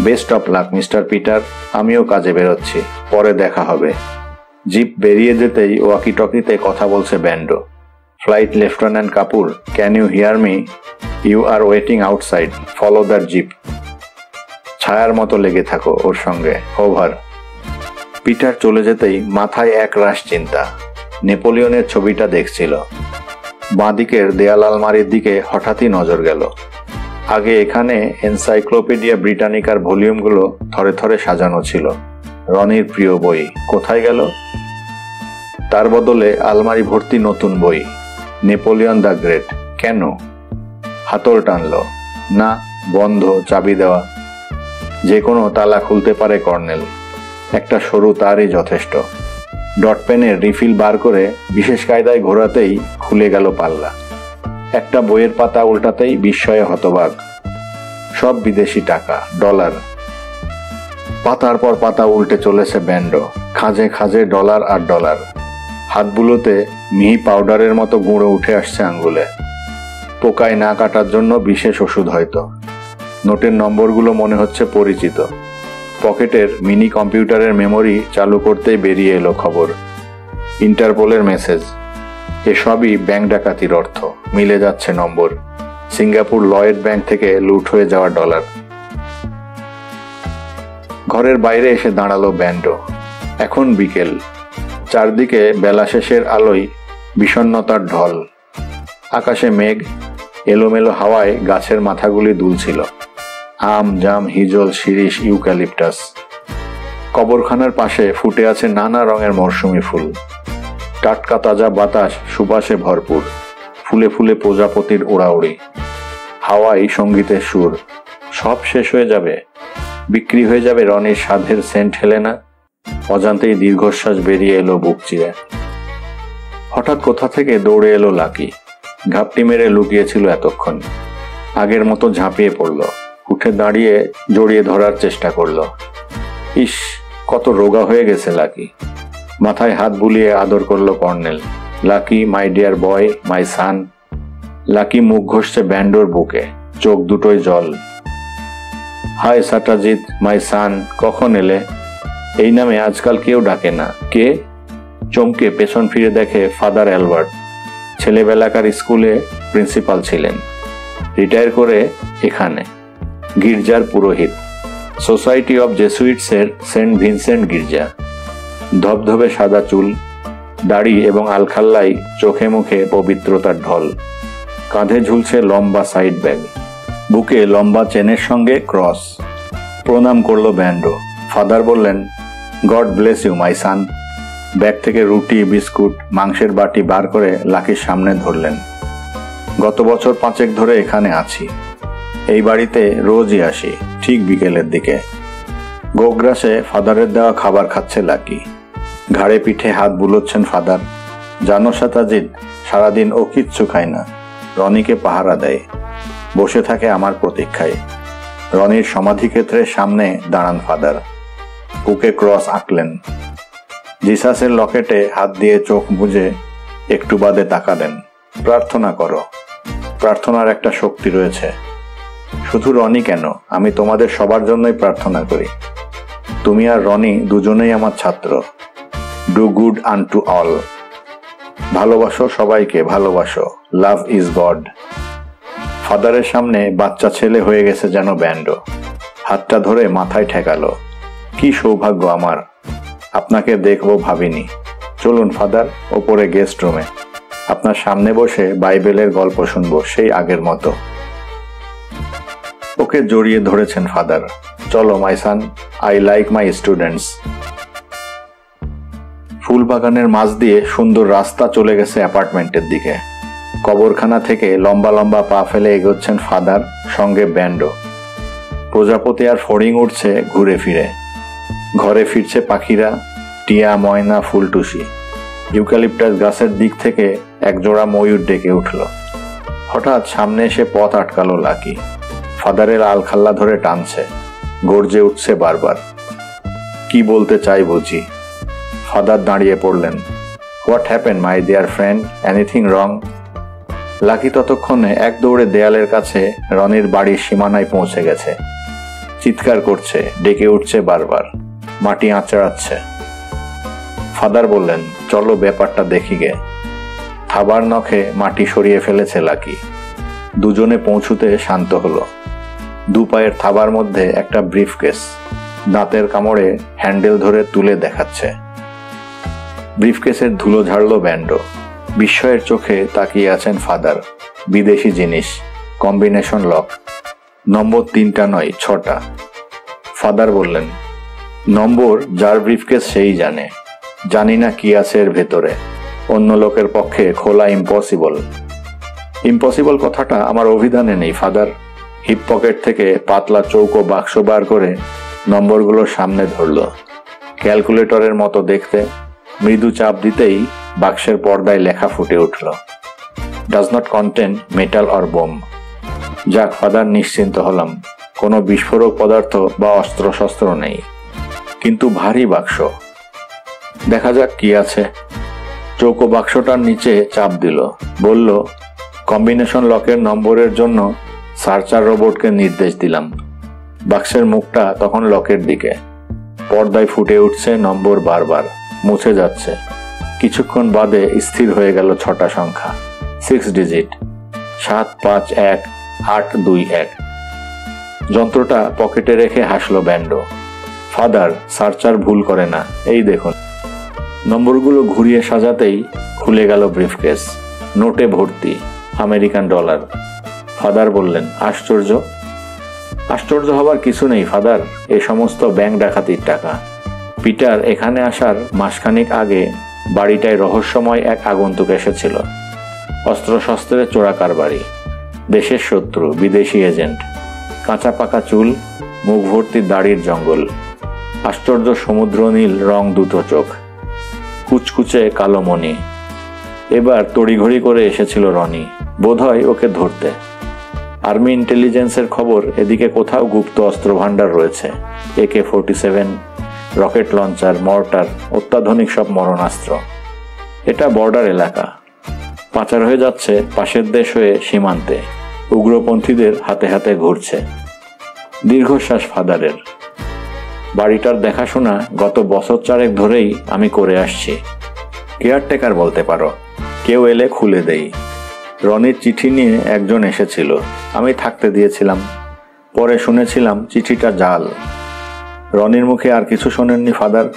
Best of luck mister Peter, আমিও কাজে বেরোচ্ছি, পরে দেখা হবে। জিপ বেরিয়ে যেতেই ওয়াকি টকিতে কথা বলছে Bando. Flight lieutenant Kapoor, can you hear me? You are waiting outside, follow that jeep. ছায়ার মতো লেগে থাকো ওর সঙ্গে, ওভার। পিটার চলে যেতেই মাথায় এক রাশ চিন্তা। নেপোলিয়নের ছবিটা দেখছিল। বাঁদিকের দেয়াল আলমারির দিকে হঠাৎই নজর গেল। আগে এখানে এনসাইক্লোপিডিয়া ব্রিটানিকার ভলিউমগুলো থরে থরে সাজানো ছিল। রনির প্রিয় বই কোথায় গেল? তার বদলে আলমারি ভর্তি নতুন বই। Napoleon the great. কেন? হাতল টানল। না, বন্ধ, চাবি দেওয়া। যে কোনো তালা খুলতে পারে কর্নেল। একটা সরু তারই যথেষ্ট। ডট পেনের রিফিল বার করে বিশেষ কায়দায় ঘোরাতেই খুলে গেল পাল্লা। একটা বইয়ের পাতা উল্টাতেই বিস্ময়ে হতবাক। সব বিদেশি টাকা, ডলার। পাতার পর পাতা উল্টে চলেছে ব্যান্ডো। খাঁজে খাঁজে ডলার আর ডলার। হাতগুলোতে মিহি পাউডারের মতো গুঁড়ো উঠে আসছে আঙ্গুলে। পোকায় না কাটার জন্য বিশেষ ওষুধ হয়তো। নোটের নম্বরগুলো মনে হচ্ছে পরিচিত। পকেটের মিনি কম্পিউটারের মেমোরি চালু করতেই বেরিয়ে এলো খবর। ইন্টারপোলের মেসেজ। এসবই ব্যাংক ডাকাতির অর্থ। মিলে যাচ্ছে নম্বর। সিঙ্গাপুর লয়েড ব্যাংক থেকে লুট হয়ে যাওয়া ডলার। ঘরের বাইরে এসে দাঁড়ালো ব্যান্ডো। এখন বিকেল। চারদিকে বেলা শেষের আলোয় বিষণ্ণতার ঢল। আকাশে মেঘ, এলোমেলো হাওয়ায় গাছের মাথাগুলি দুলছিল। আম, জাম, হিজল, শিরিষ, ইউক্যালিপটাস। কবরখানার পাশে ফুটে আছে নানা রঙের মরশুমি ফুল। টাটকা তাজা বাতাস সুবাসে ভরপুর। ফুলে ফুলে প্রজাপতির ওড়াউড়ি। হাওয়ায় সঙ্গীতের সুর। সব শেষ হয়ে যাবে, বিক্রি হয়ে যাবে রনির সাধের সেন্ট হেলেনা। অজান্তেই দীর্ঘশ্বাস বেরিয়ে এলো বুক চিরে। হঠাৎ কোথা থেকে দৌড়ে এলো লাকি। ঘাপটি মেরে লুকিয়েছিল এতক্ষণ। আগের মতো ঝাঁপিয়ে পড়ল। উঠে দাঁড়িয়ে জড়িয়ে ধরার চেষ্টা করল। ইস, কত রোগা হয়ে গেছে লাকি। মাথায় হাত বুলিয়ে আদর করল colonel. Lucky, my dear boy, my son. Lucky মুখ ঘষছে ব্যান্ডোর বুকে, চোখ দুটোই জল। হাই সাটাজিৎ, মাই সান, কখন এলে? এই নামে আজকাল কেউ ডাকে না। কে? চমকে পেছন ফিরে দেখে ফাদার অ্যালবার্ট। ছেলেবেলাকার স্কুলে প্রিন্সিপাল ছিলেন। রিটায়ার করে এখানে। গির্জার পুরোহিত। সোসাইটি অব জেসুইটসের সেন্ট ভিনসেন্ট গির্জা। ধবধবে সাদা চুল, দাড়ি এবং আলখাল্লাই চোখে মুখে পবিত্রতার ঢল। কাঁধে ঝুলছে লম্বা সাইড ব্যাগ। বুকে লম্বা চেনের সঙ্গে ক্রস। প্রণাম করলো ব্যান্ডো। ফাদার বললেন, God bless you my son. Bag থেকে রুটি, বিস্কুট, মাংসের বাটি বার করে লাকির সামনে ধরলেন। গত বছর 5 ধরে এখানে আছি। এই বাড়িতে রোজই আসি, ঠিক বিকেলের দিকে। গোগ্রাসে ফাদারের দেওয়া খাবার খাচ্ছে লাকি। ঘাড়ে পিঠে হাত বুলোচ্ছেন ফাদার। জানো সাতাজিৎ, সারাদিন ও কিচ্ছু খায় না। রনিকে পাহারা দেয়। বসে থাকে আমার প্রতীক্ষায়। রনির সমাধিক্ষেত্রের সামনে দাঁড়ান ফাদার। বুকে ক্রস আঁকলেন। জিসাসের লকেটে হাত দিয়ে চোখ বুজে একটু বাদে তাকালেন। প্রার্থনা করো। প্রার্থনার একটা শক্তি রয়েছে। শুধু রনি কেন, আমি তোমাদের সবার জন্যই প্রার্থনা করি। তুমি আর রনি দুজনেই আমার ছাত্র। Do good আনটু all. ভালোবাসো সবাইকে, ভালোবাসো। Love is god. ফাদারের সামনে বাচ্চা ছেলে হয়ে গেছে যেন ব্যান্ডো। হাতটা ধরে মাথায় ঠেকালো। কি সৌভাগ্য আমার, আপনাকে দেখবো ভাবিনি। চলুন ফাদার, ওপরে গেস্ট রুমে। আপনার সামনে বসে বাইবেলের গল্প শুনবো সেই আগের মতো। ওকে জড়িয়ে ধরেছেন ফাদার। চলো মাই সান, আই লাইক মাই স্টুডেন্টস। ফুল বাগানের মাঝ দিয়ে সুন্দর রাস্তা চলে গেছে অ্যাপার্টমেন্টের দিকে। কবরখানা থেকে লম্বা লম্বা পা ফেলে এগোচ্ছেন ফাদার, সঙ্গে ব্যান্ডও। প্রজাপতি আর ফড়িং উঠছে ঘুরে ফিরে। ঘরে ফিরছে পাখিরা, টিয়া, ময়না, ফুলটুসি। ইউক্যালিপটাস গাছের দিক থেকে একজোড়া ময়ূর ডেকে উঠল। হঠাৎ সামনে এসে পথ আটকালো লাকি। ফাদারের আলখাল্লা ধরে টানছে, গর্জে উঠছে বারবার। কি বলতে চাই বুঝি। ফাদার দাঁড়িয়ে পড়লেন। What happen my dear friend, anything wrong? Lucky ততক্ষণে এক দৌড়ে দেয়ালের কাছে রনির বাড়ির সীমানায় পৌঁছে গেছে। চিৎকার করছে, ডেকে উঠছে বারবার, মাটি আঁচড়াচ্ছে। ফাদার বললেন, চলো ব্যাপারটা দেখি গে। থাবার নখে মাটি সরিয়ে ফেলেছে লাকি। দুজনে পৌঁছুতে শান্ত হলো। দু পায়ের থাবার মধ্যে একটা ব্রিফকেস, দাঁতের কামড়ে হ্যান্ডেল ধরে তুলে দেখাচ্ছে। ব্রিফকেসের ধুলো ঝাড়লো ব্যান্ডো। বিস্ময়ের চোখে তাকিয়ে আছেন ফাদার। বিদেশি জিনিস, কম্বিনেশন লক। নম্বর 3টা নয়, 6টা। ফাদার বললেন, নম্বর যার ব্রিফকেস সেই জানে। জানি না কি আছে এর ভেতরে। অন্য লোকের পক্ষে খোলা ইম্পসিবল। ইম্পসিবল কথাটা আমার অভিধানে নেই ফাদার। হিপ পকেট থেকে পাতলা চৌকো বাক্স বার করে নম্বরগুলো সামনে ধরল। ক্যালকুলেটরের মতো দেখতে। মৃদু চাপ দিতেই বাক্সের পর্দায় লেখা ফুটে উঠল, does not contain metal or bomb. যাক, ফাদার নিশ্চিন্ত হলাম। কোনো বিস্ফোরক পদার্থ বা অস্ত্রশস্ত্র নেই, কিন্তু ভারী বাক্স। দেখা যাক কি আছে। চৌকো বাক্সটার নিচে চাপ দিল, বলল, কম্বিনেশন লকের নম্বরের জন্য সার্চার রোবটকে নির্দেশ দিলাম। বাক্সের মুখটা তখন লকের দিকে। পর্দায় ফুটে উঠছে নম্বর বারবার, মুছে যাচ্ছে। কিছুক্ষণ বাদে স্থির হয়ে গেল 6টা সংখ্যা, 6 ডিজিট, 751-821। যন্ত্রটা পকেটে রেখে হাসলো ব্যান্ডো। ফাদার, সার্চার ভুল করে না, এই দেখুন। নম্বরগুলো ঘুরিয়ে সাজাতেই খুলে গেল ব্রিফকেস। নোটে ভর্তি, আমেরিকান ডলার। ফাদার বললেন, আশ্চর্য। আশ্চর্য হবার কিছু নেই ফাদার, এ সমস্ত ব্যাংক ডাকাতির টাকা। পিটার এখানে আসার মাসখানেক আগে বাড়িটায় রহস্যময় এক আগন্তুক এসেছিল। অস্ত্রশস্ত্রের চোরাকার বাড়ি, দেশের শত্রু, বিদেশি এজেন্ট। কাঁচা পাকা চুল, মুখ ভর্তি দাড়ির জঙ্গল, আশ্চর্য সমুদ্র নীল রং দুটো চোখ, কুচকুচে কালো মণি। এবার তড়িঘড়ি করে এসেছিল রনি, বোধহয় ওকে ধরতে। আর্মি ইন্টেলিজেন্সের খবর এদিকে কোথাও গুপ্ত অস্ত্র ভাণ্ডার রয়েছে, AK-47, রকেট লঞ্চার, মর্টার, অত্যাধুনিক সব মরণাস্ত্র। এটা বর্ডার এলাকা, পাচার হয়ে যাচ্ছে পাশের দেশ হয়ে সীমান্তে, উগ্রপন্থীদের হাতে হাতে ঘুরছে। দীর্ঘশ্বাস ফাদারের। বাড়িটার দেখাশোনা গত বছর 4 ধরেই আমি করে আসছি। কেয়ারটেকার বলতে পারো। কেউ এলে খুলে দেই। রনির চিঠি নিয়ে একজন এসেছিল, আমি থাকতে দিয়েছিলাম। পরে শুনেছিলাম চিঠিটা জাল। রনির মুখে আর কিছু শোনেননি ফাদার?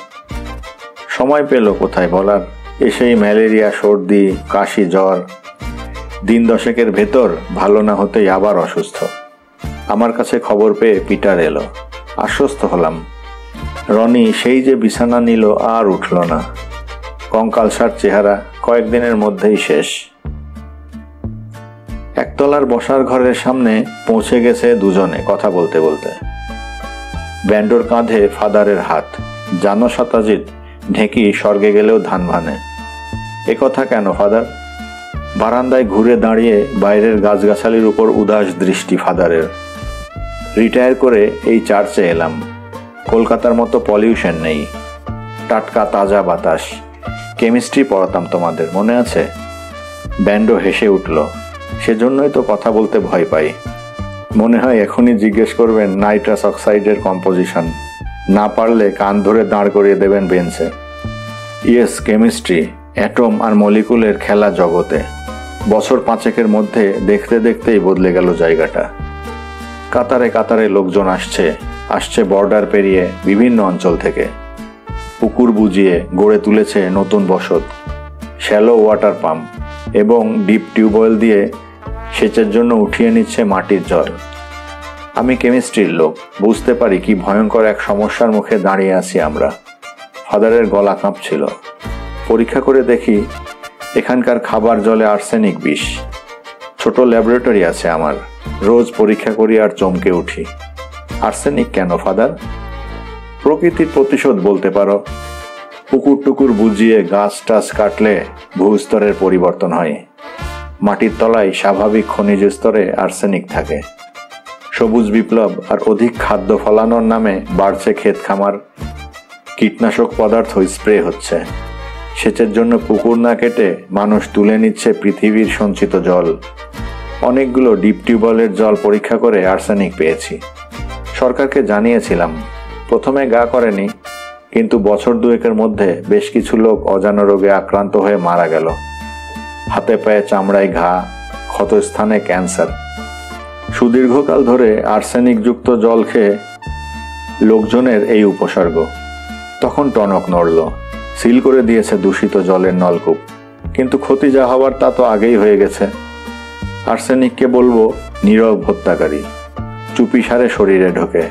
সময় পেল কোথায় বলার। এসেই ম্যালেরিয়া, সর্দি, কাশি, জ্বর। দিন 10 ভেতর ভালো না হতেই আবার অসুস্থ। আমার কাছে খবর পেয়ে পিটার এলো। আশ্বস্ত হলাম। রনি সেই যে বিছানা নিল আর উঠল না। কঙ্কালসার চেহারা, কয়েকদিনের মধ্যেই শেষ। একতলার বসার ঘরের সামনে পৌঁছে গেছে দুজনে কথা বলতে বলতে। ব্যান্ডোর কাঁধে ফাদারের হাত। জানো শতাজিৎ, ঢেঁকি স্বর্গে গেলেও ধান ভানে। একথা কেন ফাদার? বারান্দায় ঘুরে দাঁড়িয়ে বাইরের গাছগাছালির উপর উদাস দৃষ্টি ফাদারের। রিটায়ার করে এই চার্চে এলাম। কলকাতার মতো পলিউশন নেই, টাটকা তাজা বাতাস। কেমিস্ট্রি পড়াতাম তোমাদের, মনে আছে? ব্যান্ডো হেসে উঠল। সেজন্যই তো কথা বলতে ভয় পাই। মনে হয় এখনই জিজ্ঞেস করবেন নাইট্রাস অক্সাইডের কম্পোজিশন। না পারলে কান ধরে দাঁড় করিয়ে দেবেন বেঞ্চে। ইয়েস, কেমিস্ট্রি, অ্যাটম আর মলিকুলের খেলা জগতে। বছর 5 মধ্যে দেখতে দেখতেই বদলে গেল জায়গাটা। কাতারে কাতারে লোকজন আসছে বর্ডার পেরিয়ে বিভিন্ন অঞ্চল থেকে। পুকুর বুজিয়ে গড়ে তুলেছে নতুন বসত, শ্যালো ওয়াটার পাম্প এবং ডিপ টিউবওয়েল দিয়ে সেচের জন্য উঠিয়ে নিচ্ছে মাটির জল। আমি কেমিস্ট্রির লোক, বুঝতে পারি কি ভয়ঙ্কর এক সমস্যার মুখে দাঁড়িয়ে আছি আমরা। ফাদারের গলা কাঁপছিল। পরীক্ষা করে দেখি এখানকার খাবার জলে আর্সেনিক বিষ। ছোট ল্যাবরেটরি আছে আমার, রোজ পরীক্ষা করি আর চমকে উঠি। আর্সেনিক কেন ফাদার? প্রকৃতির প্রতিশোধ বলতে পারো। পুকুর টুকুর বুঝিয়ে গাছ টাছ কাটলে ভূস্তরের পরিবর্তন হয়। মাটির তলায় স্বাভাবিক খনিজ স্তরে আর্সেনিক থাকে। সবুজ বিপ্লব আর অধিক খাদ্য ফলানোর নামে বাড়ছে ক্ষেত খামার, কীটনাশক পদার্থ স্প্রে হচ্ছে। সেচের জন্য পুকুর না কেটে মানুষ তুলে নিচ্ছে পৃথিবীর সঞ্চিত জল। অনেকগুলো ডিপ টিউবওয়েলের জল পরীক্ষা করে আর্সেনিক পেয়েছি। সরকারকে জানিয়েছিলাম, প্রথমে গা করেনি, কিন্তু বছর দুয়েকের মধ্যে বেশ কিছু লোক অজানা রোগে আক্রান্ত হয়ে মারা গেল। হাতে পায়ে চামড়ায় ঘা, ক্ষতস্থানে ক্যান্সার। সুদীর্ঘকাল ধরে আর্সেনিকযুক্ত জল খেয়ে লোকজনের এই উপসর্গ। তখন টনক নড়ল, সিল করে দিয়েছে দূষিত জলের নলকূপ। কিন্তু ক্ষতি যা হবার তা তো আগেই হয়ে গেছে। আর্সেনিককে বলবো নীরব হত্যাকারী। চুপিসারে শরীরে ঢোকে,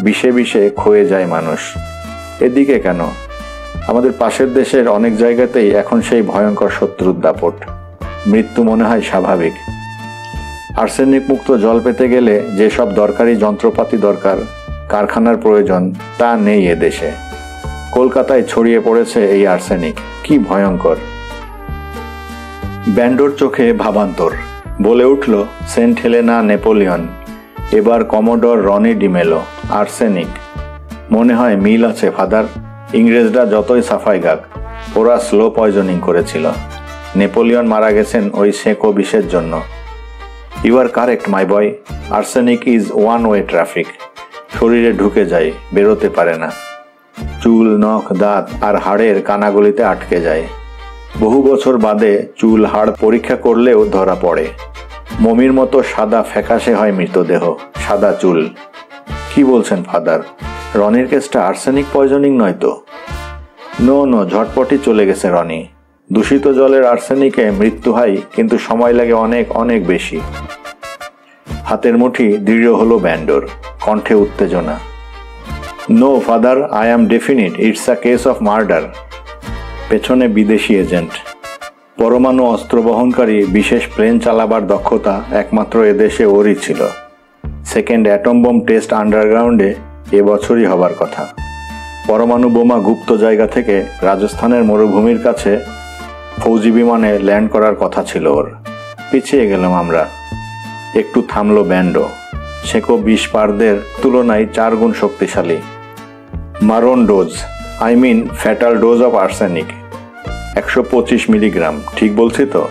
বিষে বিষে ক্ষয়ে যায় মানুষ। এদিকে কেন? আমাদের পাশের দেশের অনেক জায়গাতেই এখন সেই ভয়ঙ্কর শত্রুর দাপট। মৃত্যু মনে হয় স্বাভাবিক। আর্সেনিক মুক্ত জল পেতে গেলে যেসব দরকারি যন্ত্রপাতি দরকার, কারখানার প্রয়োজন, তা নেই এদেশে। কলকাতায় ছড়িয়ে পড়েছে এই আর্সেনিক। কি ভয়ঙ্কর! ব্যান্ডোর চোখে ভাবান্তর। বলে উঠল, সেন্ট হেলেনা নেপোলিয়ন, এবার কমোডর রনি ডিমেলো। আর্সেনিক! মনে হয় মিল আছে ফাদার। ইংরেজরা যতই সাফাই গাক, ওরা স্লো পয়জনিং করেছিল। নেপোলিয়ন মারা গেছেন ওই সেঁকো বিষের জন্য। You are correct my boy. Arsenic is one way traffic. শরীরে ঢুকে যায়, বেরোতে পারে না। চুল, নখ, দাঁত আর হাড়ের কানাগলিতে আটকে যায়। বহু বছর বাদে চুল হাড় পরীক্ষা করলেও ধরা পড়ে। মমির মতো সাদা ফ্যাকাশে হয় মৃতদেহ, সাদা চুল। কি বলছেন ফাদার? রনির কেসটা আর্সেনিক পয়জনিং নয় তো? নো, ঝটপটই চলে গেছে রনি। দূষিত জলের আর্সেনিকে মৃত্যু হয়, কিন্তু সময় লাগে অনেক অনেক বেশি। হাতের মুঠি দৃঢ় হলো ব্যান্ডোর, কণ্ঠে উত্তেজনা। No father, I am definite it's a case of murder. পেছনে বিদেশি এজেন্ট। পরমাণু অস্ত্র বহনকারী বিশেষ প্লেন চালাবার দক্ষতা একমাত্র এদেশে ওরই ছিল। সেকেন্ড অ্যাটম বোম টেস্ট আন্ডারগ্রাউন্ডে এবছরই হবার কথা। পরমাণু বোমা গুপ্ত জায়গা থেকে রাজস্থানের মরুভূমির কাছে ফৌজি বিমানে ল্যান্ড করার কথা ছিল ওর। পিছিয়ে গেলাম আমরা। একটু থামলো ব্যান্ডো। সেঁকো বিষ পারদের তুলনায় 4 গুণ শক্তিশালী। মারণ dose, I mean fatal dose of arsenic 125 milligram. ঠিক বলছি তো?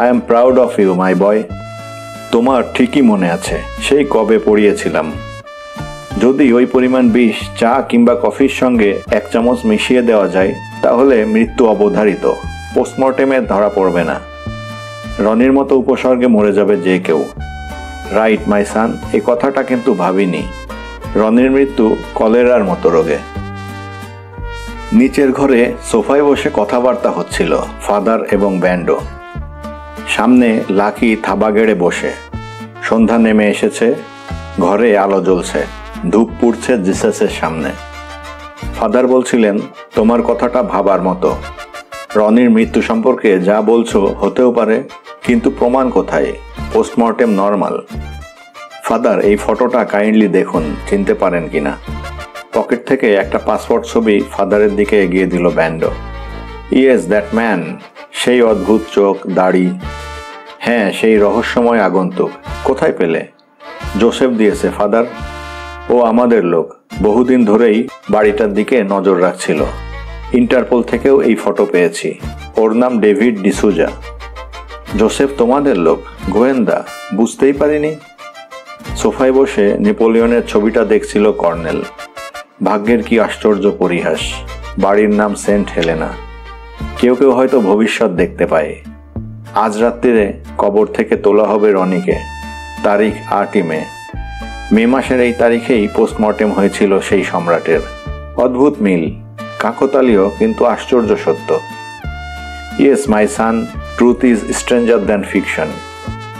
I am proud of you my boy. তোমার ঠিকই মনে আছে, সেই কবে পড়িয়েছিলাম। যদি ওই পরিমাণ বিষ চা কিংবা কফির সঙ্গে 1 চামচ মিশিয়ে দেওয়া যায়, তাহলে মৃত্যু অবধারিত। পোস্টমর্টেমে ধরা পড়বে না। রনির মতো উপসর্গে মরে যাবে যে কেউ। রাইট মাই সান, এই কথাটা কিন্তু ভাবিনি। রনির মৃত্যু কলেরার মতো রোগে। নিচের ঘরে সোফায় বসে কথাবার্তা হচ্ছিল ফাদার এবং ব্যান্ডো। সামনে লাকি থাবা গেড়ে বসে। সন্ধ্যা নেমে এসেছে, ঘরে আলো জ্বলছে, ধূপ পুড়ছে জিসাসের সামনে। ফাদার বলছিলেন, তোমার কথাটা ভাবার মতো। রনির মৃত্যু সম্পর্কে যা বলছো হতেও পারে, কিন্তু প্রমাণ কোথায়? Postmortem normal. ফাদার, এই ফটোটা কাইন্ডলি দেখুন, চিনতে পারেন কিনা। পকেট থেকে একটা পাসপোর্ট ছবি ফাদারের দিকে এগিয়ে দিল ব্যান্ডো। Yes, that man. সেই অদ্ভুত চোখ, দাড়ি। হ্যাঁ, সেই রহস্যময় আগন্তুক। কোথায় পেলে? জোসেফ দিয়েছে ফাদার। ও আমাদের লোক, বহুদিন ধরেই বাড়িটার দিকে নজর রাখছিল। ইন্টারপোল থেকেও এই ফটো পেয়েছি। ওর নাম ডেভিড ডিসুজা। জোসেফ তোমাদের লোক? গোয়েন্দা? বুঝতেই পারিনি। সোফায় বসে নেপোলিয়নের ছবিটা দেখছিল কর্নেল। ভাগ্যের কি আশ্চর্য পরিহাস। বাড়ির নাম সেন্ট হেলেনা। কেউ কেউ হয়তো ভবিষ্যৎ দেখতে পায়। আজ রাত্রিরে কবর থেকে তোলা হবে রনিকে। তারিখ 8ই মে। মে মাসের এই তারিখেই পোস্টমর্টেম হয়েছিল সেই সম্রাটের। অদ্ভুত মিল। কাকতালীয় কিন্তু আশ্চর্য সত্য। Yes my son, truth is stranger than fiction.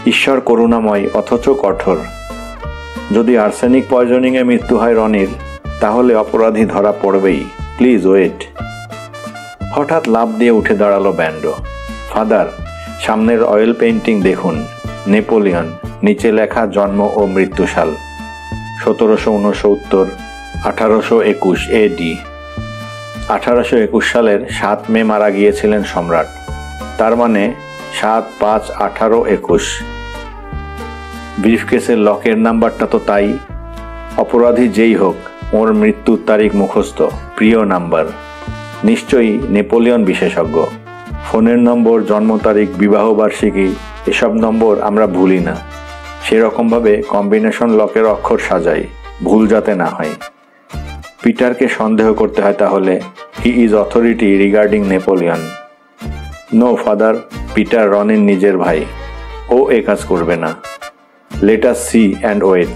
ঈশ্বর করুণাময় অথচ কঠোর। যদি আর্সেনিক পয়জনিংয়ে মৃত্যু হয় রনির, তাহলে অপরাধী ধরা পড়বেই। Please wait. হঠাৎ লাফ দিয়ে উঠে দাঁড়ালো ব্যান্ডো। ফাদার, সামনের অয়েল পেইন্টিং দেখুন। নেপোলিয়ন, নিচে লেখা জন্ম ও মৃত্যুসাল 1769, 1821 AD। 1821 সালের 7 মে মারা গিয়েছিলেন সম্রাট। তার মানে 7-5-18-21। ব্রিফকেসের লকের নাম্বারটা তো তাই। অপরাধী যেই হোক, ওর মৃত্যুর তারিখ মুখস্থ, প্রিয় নাম্বার। নিশ্চয়ই নেপোলিয়ন বিশেষজ্ঞ। ফোনের নম্বর, জন্ম তারিখ, বিবাহবার্ষিকী এসব নম্বর আমরা ভুলি না। সেরকমভাবে কম্বিনেশন লকের অক্ষর সাজাই, ভুল যাতে না হয়। পিটারকে সন্দেহ করতে হয় তাহলে he is authority regarding Napoleon. No father, Peter রনির নিজের ভাই, ও এ কাজ করবে না। Let us see and wait.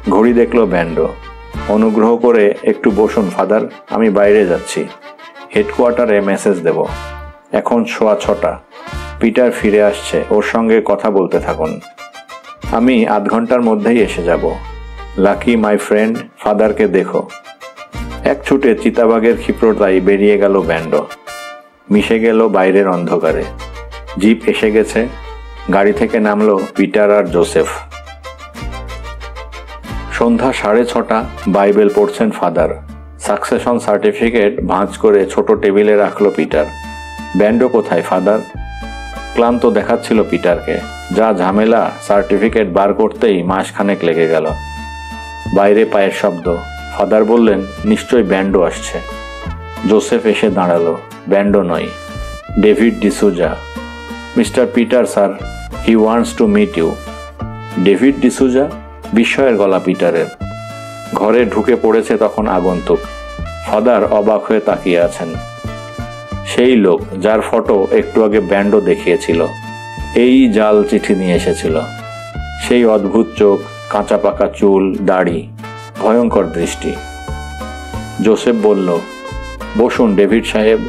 ঘড়ি দেখলো ব্যান্ডো। অনুগ্রহ করে একটু বসুন ফাদার, আমি বাইরে যাচ্ছি। হেডকোয়ার্টারে মেসেজ দেব। এখন 6:15। পিটার ফিরে আসছে, ওর সঙ্গে কথা বলতে থাকুন। আমি আধ ঘন্টার মধ্যেই এসে যাব। লাকি মাই ফ্রেন্ড, ফাদারকে দেখো। এক ছুটে চিতাবাঘের ক্ষিপ্রতায় বেরিয়ে গেল ব্যান্ডো। মিশে গেল বাইরের অন্ধকারে। জিপ এসে গেছে। গাড়ি থেকে নামলো পিটার আর জোসেফ। সন্ধ্যা 6:30। বাইবেল পড়ছেন ফাদার। সাকসেশন সার্টিফিকেট ভাঁজ করে ছোট টেবিলে রাখলো পিটার। ব্যান্ডো কোথায় ফাদার? ক্লান্ত দেখাচ্ছিল পিটারকে। যা ঝামেলা, সার্টিফিকেট বার করতেই মাসখানেক লেগে গেল। বাইরে পায়ের শব্দ। ফাদার বললেন, নিশ্চয়ই ব্যান্ডো আসছে। জোসেফ এসে দাঁড়ালো। ব্যান্ডো নয়, David D'Souza. Mister Peter sir, he wants to meet you. David D'Souza? বিস্ময়ের গলা পিটারের। ঘরে ঢুকে পড়েছে তখন আগন্তুক। ফাদার অবাক হয়ে তাকিয়ে আছেন। সেই লোক যার ফটো একটু আগে ব্যান্ডো দেখিয়েছিল, এই জাল চিঠি নিয়ে এসেছিল। সেই অদ্ভুত চোখ, কাঁচা পাকা চুল, দাড়ি, ভয়ঙ্কর দৃষ্টি। জোসেফ বলল, বসুন ডেভিড সাহেব।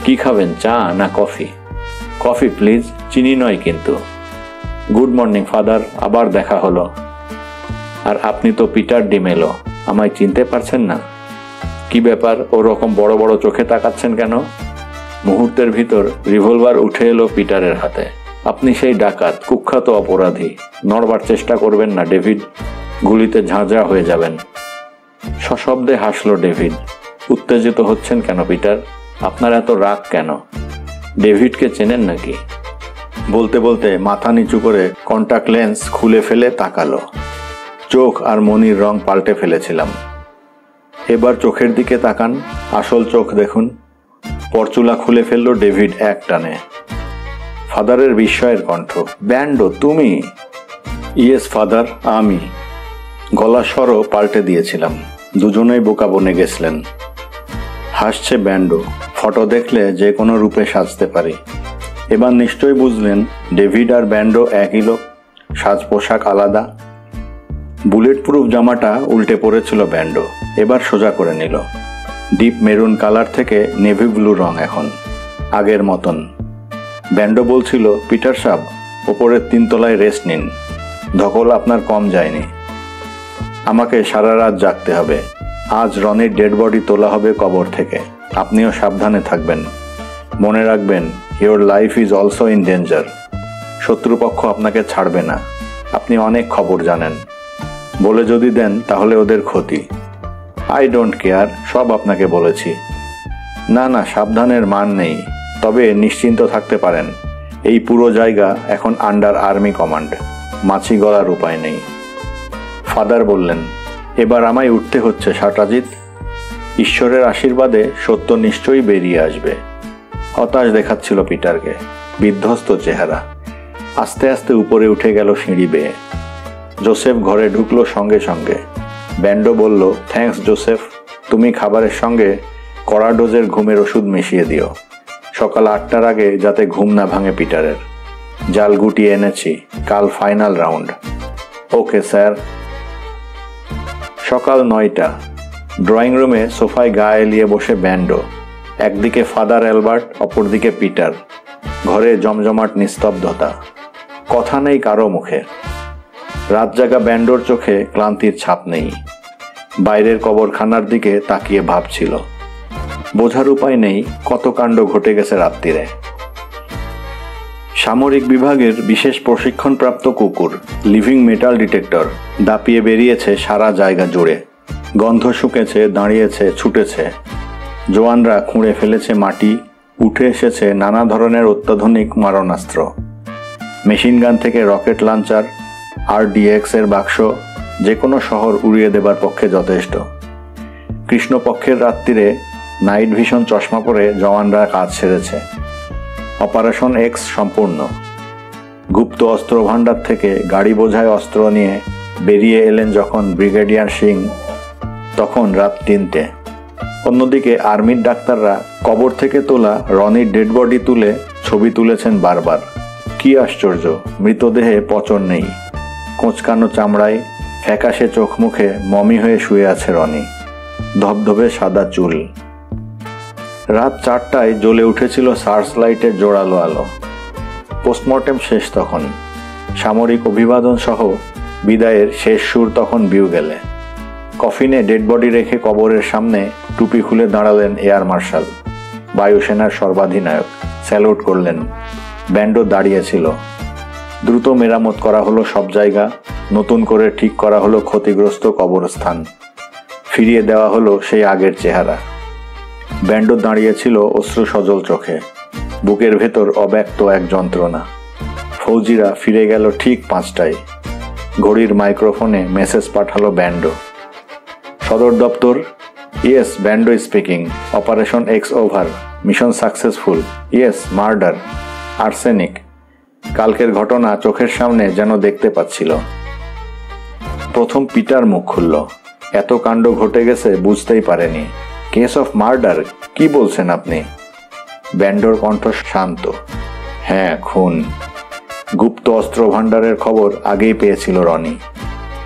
কি খাবেন, চা না কফি? কফি প্লিজ, চিনি নয় কিন্তু। গুড মর্নিং ফাদার, আবার দেখা হলো। আর আপনি তো পিটার ডিমেলো, আমায় চিনতে পারছেন না? কি ব্যাপার, ওরকম বড় বড় চোখে তাকাচ্ছেন কেন? মুহূর্তের ভিতর রিভলভার উঠে এলো পিটারের হাতে। আপনি সেই ডাকাত, কুখ্যাত অপরাধী। নড়বার চেষ্টা করবেন না ডেভিড, গুলিতে ঝাঁঝরা হয়ে যাবেন। সশব্দে হাসলো ডেভিড। উত্তেজিত হচ্ছেন কেন পিটার? আপনার এত রাগ কেন? ডেভিডকে চেনেন নাকি? বলতে বলতে মাথা নিচু করে কন্টাক্ট লেন্স খুলে ফেলে তাকালো। চোখ আর মনির রং পাল্টে ফেলেছিলাম। এবার চোখের দিকে তাকান, আসল চোখ দেখুন। পরচুলা খুলে ফেললো ডেভিড এক টানে। ফাদারের বিস্ময়ের কণ্ঠ, ব্যান্ডো তুমি? ইয়েস ফাদার, আমি। গলা স্বরও পাল্টে দিয়েছিলাম। দুজনেই বোকা বনে গেছিলেন। হাসছে ব্যান্ডো। ফটো দেখলে যে কোনো রূপে সাজতে পারি। এবার নিশ্চয়ই বুঝলেন ডেভিড আর ব্যান্ডো একই লোক, সাজ পোশাক আলাদা। বুলেট প্রুফ জামাটা উল্টে পড়েছিল ব্যান্ডো, এবার সোজা করে নিল। ডিপ মেরুন কালার থেকে নেভি ব্লু রং এখন, আগের মতন। ব্যান্ডো বলছিল, পিটার সাহেব, ওপরের 3 তলায় রেস্ট নিন। ধকল আপনার কম যায়নি। আমাকে সারা রাত জাগতে হবে। আজ রনির ডেড বডি তোলা হবে কবর থেকে। আপনিও সাবধানে থাকবেন। মনে রাখবেন, your life is also in danger. শত্রুপক্ষ আপনাকে ছাড়বে না। আপনি অনেক খবর জানেন। বলে যদি দেন তাহলে ওদের ক্ষতি। আই ডোন্ট কেয়ার, সব আপনাকে বলেছি। না না, সাবধানের মান নেই। তবে নিশ্চিন্ত থাকতে পারেন, এই পুরো জায়গা এখন আন্ডার আর্মি কমান্ড। মাছি গলার উপায় নেই। ফাদার বললেন, এবার আমায় উঠতে হচ্ছে সাটাজিৎ। ঈশ্বরের আশীর্বাদে সত্য নিশ্চয়ই বেরিয়ে আসবে। হতাশ দেখাচ্ছিল পিটারকে, বিধ্বস্ত চেহারা। আস্তে আস্তে উপরে উঠে গেল সিঁড়ি বেয়ে। জোসেফ ঘরে ঢুকলো সঙ্গে সঙ্গে। ব্যান্ডো বলল, থ্যাঙ্কস জোসেফ, তুমি খাবারের সঙ্গে কড়া ডোজের ঘুমের ওষুধ মিশিয়ে দিও। সকাল 8টার আগে যাতে ঘুম না ভাঙে পিটারের। জাল গুটিয়ে এনেছি, কাল ফাইনাল রাউন্ড। Okay sir. সকাল 9টা। ড্রয়িং রুমে সোফায় গা এলিয়ে বসে ব্যান্ডো, একদিকে ফাদার অ্যালবার্ট, অপরদিকে পিটার। ঘরে জমজমাট নিস্তব্ধতা, কথা নেই কারো মুখে। রাত জাগা ব্যান্ডোর চোখে ক্লান্তির ছাপ নেই। বাইরের কবরখানার দিকে তাকিয়ে ভাবছিল। বোঝার উপায় নেই কত কাণ্ড ঘটে গেছে রাত্রিরে। সামরিক বিভাগের বিশেষ প্রশিক্ষণপ্রাপ্ত কুকুর লিভিং মেটাল ডিটেক্টর দাপিয়ে বেরিয়েছে সারা জায়গা জুড়ে। গন্ধ শুকেছে, দাঁড়িয়েছে, ছুটেছে। জওয়ানরা খুঁড়ে ফেলেছে মাটি, উঠে এসেছে নানা ধরনের অত্যাধুনিক মারণাস্ত্র। মেশিনগান থেকে রকেট লঞ্চার, RDX এর বাক্স যে কোনো শহর উড়িয়ে দেবার পক্ষে যথেষ্ট। কৃষ্ণপক্ষের রাত্রিরে নাইট ভিশন চশমা পরে জওয়ানরা কাজ সেরেছে। অপারেশন X সম্পূর্ণ। গুপ্ত অস্ত্র ভাণ্ডার থেকে গাড়ি বোঝায় অস্ত্র নিয়ে বেরিয়ে এলেন যখন ব্রিগেডিয়ার সিং, তখন রাত 3টে। অন্যদিকে আর্মির ডাক্তাররা কবর থেকে তোলা রনির ডেড বডি তুলে ছবি তুলেছেন বারবার। কি আশ্চর্য, মৃতদেহে পচন নেই। কোঁচকানো চামড়ায় ফ্যাকাশে চোখ মুখে মমি হয়ে শুয়ে আছে রনি, ধবধবে সাদা চুল। রাত 4টায় জ্বলে উঠেছিল সার্চ লাইটের জোরালো আলো। পোস্টমর্টেম শেষ তখন। সামরিক অভিবাদন সহ বিদায়ের শেষ সুর তখন বিউগেলে। কফিনে ডেড বডি রেখে কবরের সামনে টুপি খুলে দাঁড়ালেন এয়ার মার্শাল, বায়ুসেনার সর্বাধিনায়ক। স্যালুট করলেন। ব্যান্ডো দাঁড়িয়েছিল। দ্রুত মেরামত করা হলো সব জায়গা, নতুন করে ঠিক করা হলো ক্ষতিগ্রস্ত কবরস্থান, ফিরিয়ে দেওয়া হলো সেই আগের চেহারা। ব্যান্ডো দাঁড়িয়েছিল অশ্রু সজল চোখে, বুকের ভেতর অব্যক্ত এক যন্ত্রণা। ফৌজিরা ফিরে গেল ঠিক 5টায়। ঘড়ির মাইক্রোফোনে মেসেজ পাঠালো ব্যান্ডো। সদর দপ্তর, yes Bando speaking. Operation X over, mission successful. Yes, murder, arsenic. কালকের ঘটনা চোখের সামনে যেন দেখতে পাচ্ছিল। প্রথম পিটার মুখ খুলল। এত কাণ্ড ঘটে গেছে বুঝতেই পারেনি। Case of murder? কি বলছেন আপনি? ব্যান্ডোর কণ্ঠ শান্ত। হ্যাঁ, খুন। গুপ্ত অস্ত্র ভাণ্ডারের খবর আগেই পেয়েছিল রনি।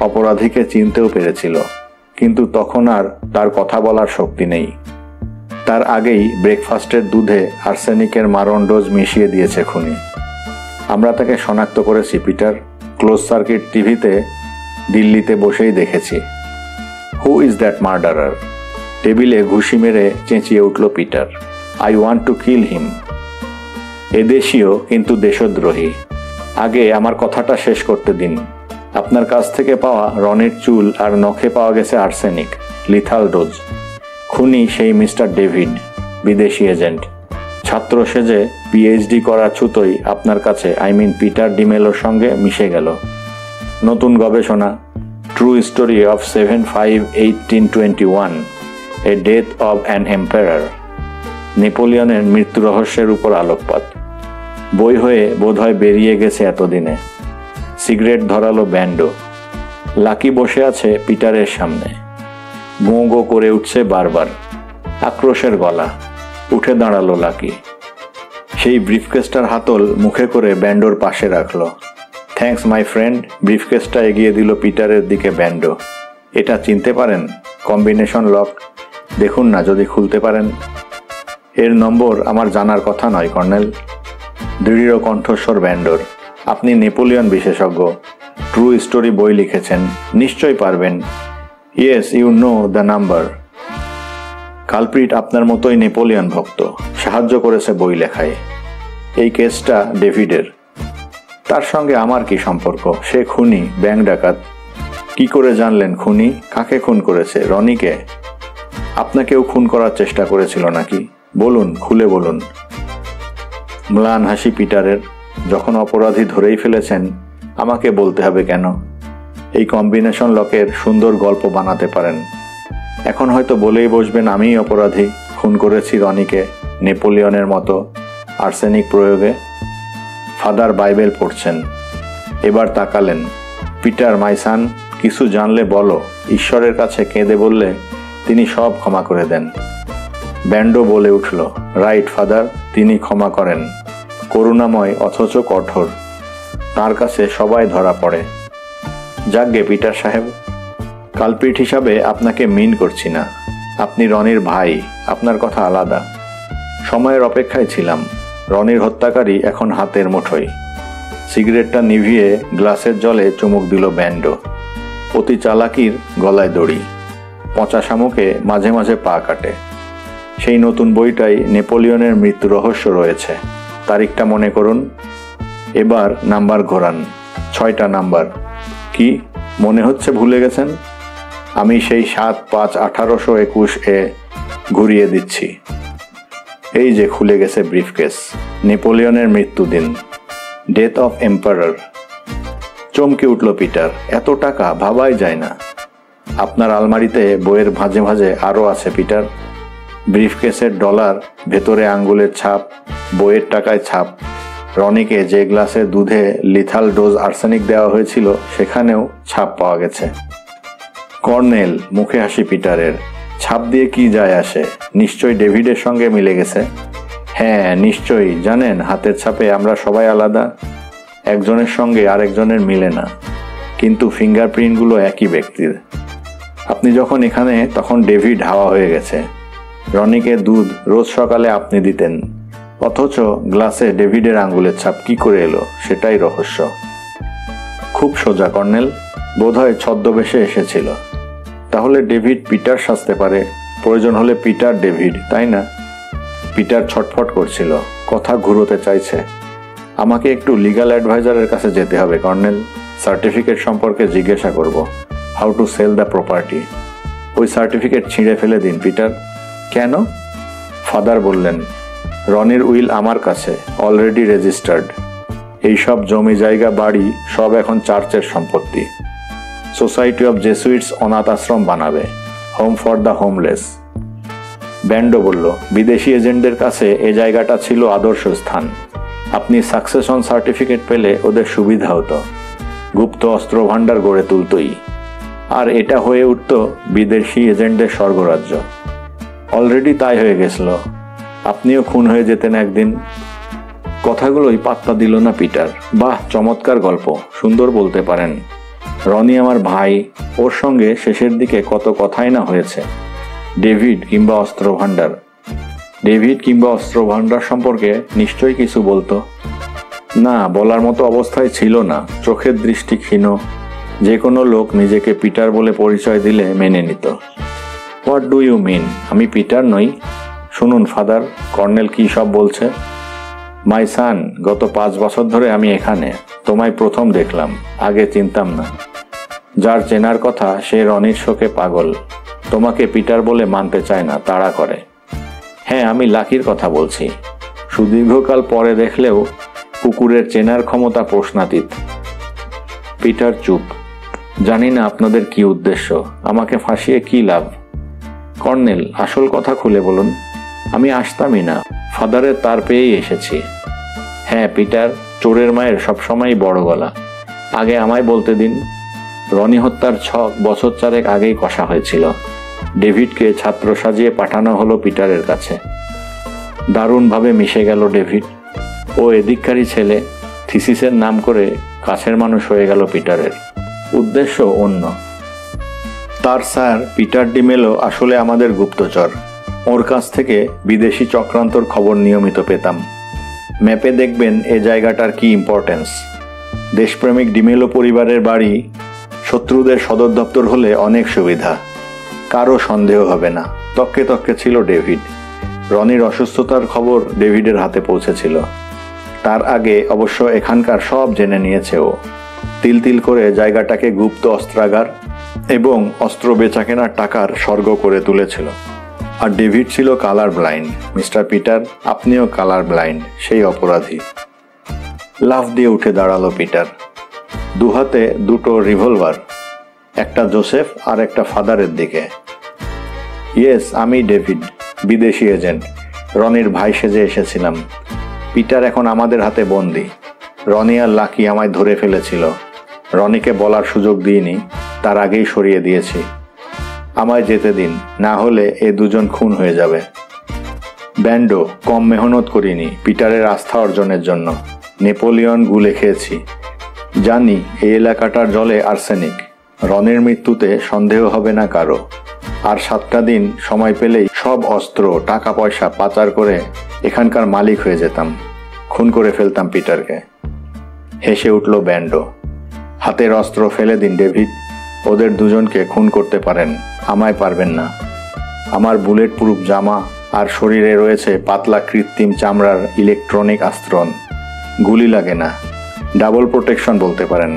অপরাধীকে চিনতেও পেরেছিল, কিন্তু তখন আর তার কথা বলার শক্তি নেই। তার আগেই ব্রেকফাস্টের দুধে আর্সেনিকের মারণ ডোজ মিশিয়ে দিয়েছে খুনি। আমরা তাকে শনাক্ত করেছি পিটার। ক্লোজ সার্কিট টিভিতে দিল্লিতে বসেই দেখেছি। Who is that murderer? টেবিলে ঘুষি মেরে চেঁচিয়ে উঠল Peter. I want to kill him. এদেশীয় কিন্তু দেশদ্রোহী। আগে আমার কথাটা শেষ করতে দিন। আপনার কাছ থেকে পাওয়া রনির চুল আর নখে পাওয়া গেছে আর্সেনিক, লিথাল ডোজ। খুনি সেই মিস্টার ডেভিড, বিদেশি এজেন্ট। ছাত্র সেজে PhD করার ছুতোই আপনার কাছে, পিটার ডিমেলোর সঙ্গে মিশে গেল। নতুন গবেষণা, true story of 7/5/1821, a death of an empire. নেপোলিয়নের মৃত্যু রহস্যের উপর আলোকপাত। বই হয়ে বোধহয় বেরিয়ে গেছে এতদিনে। Cigarette ধরালো Bando. লাকি বসে আছে পিটারের সামনে। গো গো করে উঠছে বারবার। আক্রোশের গলা। উঠে দাঁড়ালো লাকি। সেই ব্রিফকেসটার হাতল মুখে করে ব্যান্ডোর পাশে রাখলো। Thanks my friend. ব্রিফকেসটা এগিয়ে দিল পিটারের দিকে ব্যান্ডো। এটা চিনতে পারেন? Combination lock. দেখুন না যদি খুলতে পারেন। এর নম্বর আমার জানার কথা নয় কর্নেল। দৃঢ় কণ্ঠস্বর ব্যান্ডোর। আপনি নেপোলিয়ন বিশেষজ্ঞ, ট্রু স্টোরি বই লিখেছেন, নিশ্চয়ই পারবেন। Yes, you know the number. Culprit আপনার মতোই নেপোলিয়ন ভক্ত, সাহায্য করেছে বই লেখায়। এই কেসটা ডেভিডের। তার সঙ্গে আমার কি সম্পর্ক? সে খুনি, ব্যাংক ডাকাত। কি করে জানলেন খুনি? কাকে খুন করেছে? রনিকে? আপনাকেও খুন করার চেষ্টা করেছিল নাকি? বলুন, খুলে বলুন। ম্লান হাসি পিটারের। যখন অপরাধী ধরেই ফেলেছেন, আমাকে বলতে হবে কেন? এই কম্বিনেশন লকের সুন্দর গল্প বানাতে পারেন। এখন হয়তো বলেই বসবেন আমিই অপরাধী, খুন করেছি রনিকে, নেপোলিয়নের মতো, আর্সেনিক প্রয়োগে। ফাদার বাইবেল পড়ছেন। এবার তাকালেন। পিটার মাই সান, কিছু জানলে বলো। ঈশ্বরের কাছে কেঁদে বললে তিনি সব ক্ষমা করে দেন। ব্যান্ডো বলে উঠল, রাইট ফাদার, তিনি ক্ষমা করেন। করুণাময় অথচ কঠোর। তার কাছে সবাই ধরা পড়ে। যাকগে পিটার সাহেব, কালপিট হিসাবে আপনাকে মিন করছি না। আপনি রনির ভাই, আপনার কথা আলাদা। সময়ের অপেক্ষায় ছিলাম। রনির হত্যাকারী এখন হাতের মুঠোয়। সিগারেটটা নিভিয়ে গ্লাসের জলে চুমুক দিল ব্যান্ডো। অতি চালাকির গলায় দড়ি, পচা শামুকে মাঝে মাঝে পা কাটে। সেই নতুন বইটাই নেপোলিয়নের মৃত্যু রহস্য রয়েছে। তারিখটা মনে করুন, এবার নাম্বার ঘোরান, 6টা নাম্বার। কি মনে হচ্ছে ভুলে গেছেন? আমি সেই 7/5/1821 ঘুরিয়ে দিচ্ছি। এই যে খুলে গেছে ব্রিফকেস। নেপোলিয়নের মৃত্যুদিন, ডেথ অফ এম্পারার। চমকে উঠল পিটার। এত টাকা ভাবাই যায় না। আপনার আলমারিতে বইয়ের ভাঁজে ভাঁজে আরও আছে পিটার। ব্রিফকেসের ডলার, ভেতরে আঙ্গুলের ছাপ, বইয়ের টাকায় ছাপ। রনিকে যে গ্লাসে দুধে লিথাল ডোজ আর্সেনিক দেওয়া হয়েছিল সেখানেও ছাপ পাওয়া গেছে। কর্নেল, মুখে হাসি পিটারের, ছাপ দিয়ে কি যায় আসে? নিশ্চয়ই ডেভিডের সঙ্গে মিলে গেছে। হ্যাঁ নিশ্চয়ই। জানেন, হাতের ছাপে আমরা সবাই আলাদা, একজনের সঙ্গে আরেকজনের মিলে না, কিন্তু ফিঙ্গারপ্রিন্টগুলো একই ব্যক্তির। আপনি যখন এখানে তখন ডেভিড হাওয়া হয়ে গেছে। রনিকে দুধ রোজ সকালে আপনি দিতেন, অথচ গ্লাসে ডেভিডের আঙ্গুলের ছাপ কি করে এলো সেটাই রহস্য। খুব সোজা কর্নেল, বোধহয় ছদ্মবেশে এসেছিল। তাহলে ডেভিড পিটার সাজতে পারে, প্রয়োজন হলে পিটার ডেভিড, তাই না? পিটার ছটফট করছিল, কথা ঘুরোতে চাইছে। আমাকে একটু লিগ্যাল অ্যাডভাইজারের কাছে যেতে হবে কর্নেল। সার্টিফিকেট সম্পর্কে জিজ্ঞাসা করব, how to sell the property. ওই সার্টিফিকেট ছিঁড়ে ফেলে দিন পিটার। কেন? ফাদার বললেন, রনির উইল আমার কাছে, অলরেডি রেজিস্টার্ড। এইসব জমি জায়গা বাড়ি সব এখন চার্চের সম্পত্তি। সোসাইটি অফ জেসুইটস অনাথ আশ্রম বানাবে, home for the homeless. Bando বলল, বিদেশি এজেন্টদের কাছে এ জায়গাটা ছিল আদর্শ স্থান। আপনি সাকসেশন সার্টিফিকেট পেলে ওদের সুবিধা হতো, গুপ্ত অস্ত্র ভাণ্ডার গড়ে তুলতই, আর এটা হয়ে উঠত বিদেশি এজেন্টদের স্বর্গরাজ্য। অলরেডি তাই হয়ে গেছিল। আপনিও খুন হয়ে যেতেন একদিন। কথাগুলোই পাত্তা দিল না পিটার। বাহ, চমৎকার গল্প, সুন্দর বলতে পারেন। রনি আমার ভাই, ওর সঙ্গে শেষের দিকে কত কথাই না হয়েছে। ডেভিড কিংবা অস্ত্র ভাণ্ডার। ডেভিড কিংবা অস্ত্র ভাণ্ডার সম্পর্কে নিশ্চয়ই কিছু বলতো না, বলার মতো অবস্থায় ছিল না। চোখের দৃষ্টি ক্ষীণ। যে কোনো লোক নিজেকে পিটার বলে পরিচয় দিলে মেনে নিত। What do you mean? আমি পিটার নই? শুনুন ফাদার, কর্নেল কি সব বলছে। মাই সান, গত 5 বছর ধরে আমি এখানে। তোমায় প্রথম দেখলাম, আগে চিনতাম না। যার চেনার কথা সে রনির শোকে পাগল। তোমাকে পিটার বলে মানতে চায় না, তাড়া করে। হ্যাঁ, আমি লাকির কথা বলছি। সুদীর্ঘকাল পরে দেখলেও কুকুরের চেনার ক্ষমতা প্রশ্নাতীত। পিটার চুপ। জানি না আপনাদের কি উদ্দেশ্য, আমাকে ফাঁসিয়ে কি লাভ? কর্নেল, আসল কথা খুলে বলুন। আমি আসতামই না, ফাদারের তার পেয়েই এসেছি। হ্যাঁ পিটার, চোরের মায়ের সবসময়ই বড় গলা। আগে আমায় বলতে দিন। রনি হত্যার ছক বছর 4 আগেই কষা হয়েছিল। ডেভিডকে ছাত্র সাজিয়ে পাঠানো হলো পিটারের কাছে। দারুণভাবে মিশে গেল ডেভিড। ও এদিককারী ছেলে, থিসিসের নাম করে কাছের মানুষ হয়ে গেল পিটারের। উদ্দেশ্য অন্য। তার স্যার পিটার ডিমেলো আসলে আমাদের গুপ্তচর। ওর কাছ থেকে বিদেশি চক্রান্তর খবর নিয়মিত পেতাম। ম্যাপে দেখবেন এ জায়গাটার কি ইম্পর্টেন্স। দেশপ্রেমিক ডিমেলো পরিবারের বাড়ি শত্রুদের সদর দপ্তর হলে অনেক সুবিধা, কারো সন্দেহ হবে না। তককে তককে ছিল ডেভিড। রনির অসুস্থতার খবর ডেভিডের হাতে পৌঁছেছিল। তার আগে অবশ্য এখানকার সব জেনে নিয়েছে ও। তিল তিল করে জায়গাটাকে গুপ্ত অস্ত্রাগার এবং অস্ত্র বেচা কেনার টাকার স্বর্গ করে তুলেছিল। আর ডেভিড ছিল কালার ব্লাইন্ড। মিস্টার পিটার, আপনিও কালার ব্লাইন্ড, সেই অপরাধী। লাফ দিয়ে উঠে দাঁড়ালো পিটার। দুহাতে 2টো রিভলভার, একটা জোসেফ আর একটা ফাদারের দিকে। ইয়েস, আমি ডেভিড, বিদেশি এজেন্ট। রনির ভাই সেজে এসেছিলাম। পিটার এখন আমাদের হাতে বন্দি। রনি আর লাকি আমায় ধরে ফেলেছিল। রনিকে বলার সুযোগ দিইনি, তার আগেই সরিয়ে দিয়েছি। আমায় যেতে দিন, না হলে এ দুজন খুন হয়ে যাবে। ব্যান্ডো, কম মেহনত করিনি পিটারের আস্থা অর্জনের জন্য। নেপোলিয়ন গুলে খেয়েছি। জানি এই এলাকাটার জলে আর্সেনিক। রনির মৃত্যুতে সন্দেহ হবে না কারো। আর 7টা দিন সময় পেলেই সব অস্ত্র টাকা পয়সা পাচার করে এখানকার মালিক হয়ে যেতাম, খুন করে ফেলতাম পিটারকে। হেসে উঠল ব্যান্ডো। হাতের অস্ত্র ফেলে দিন ডেভিড, ওদের দুজনকে খুন করতে পারেন, আমায় পারবেন না। আমার বুলেট প্রুফ জামা আর শরীরে রয়েছে পাতলা কৃত্রিম চামড়ার ইলেকট্রনিক আস্তরণ, গুলি লাগে না, ডাবল প্রোটেকশন বলতে পারেন।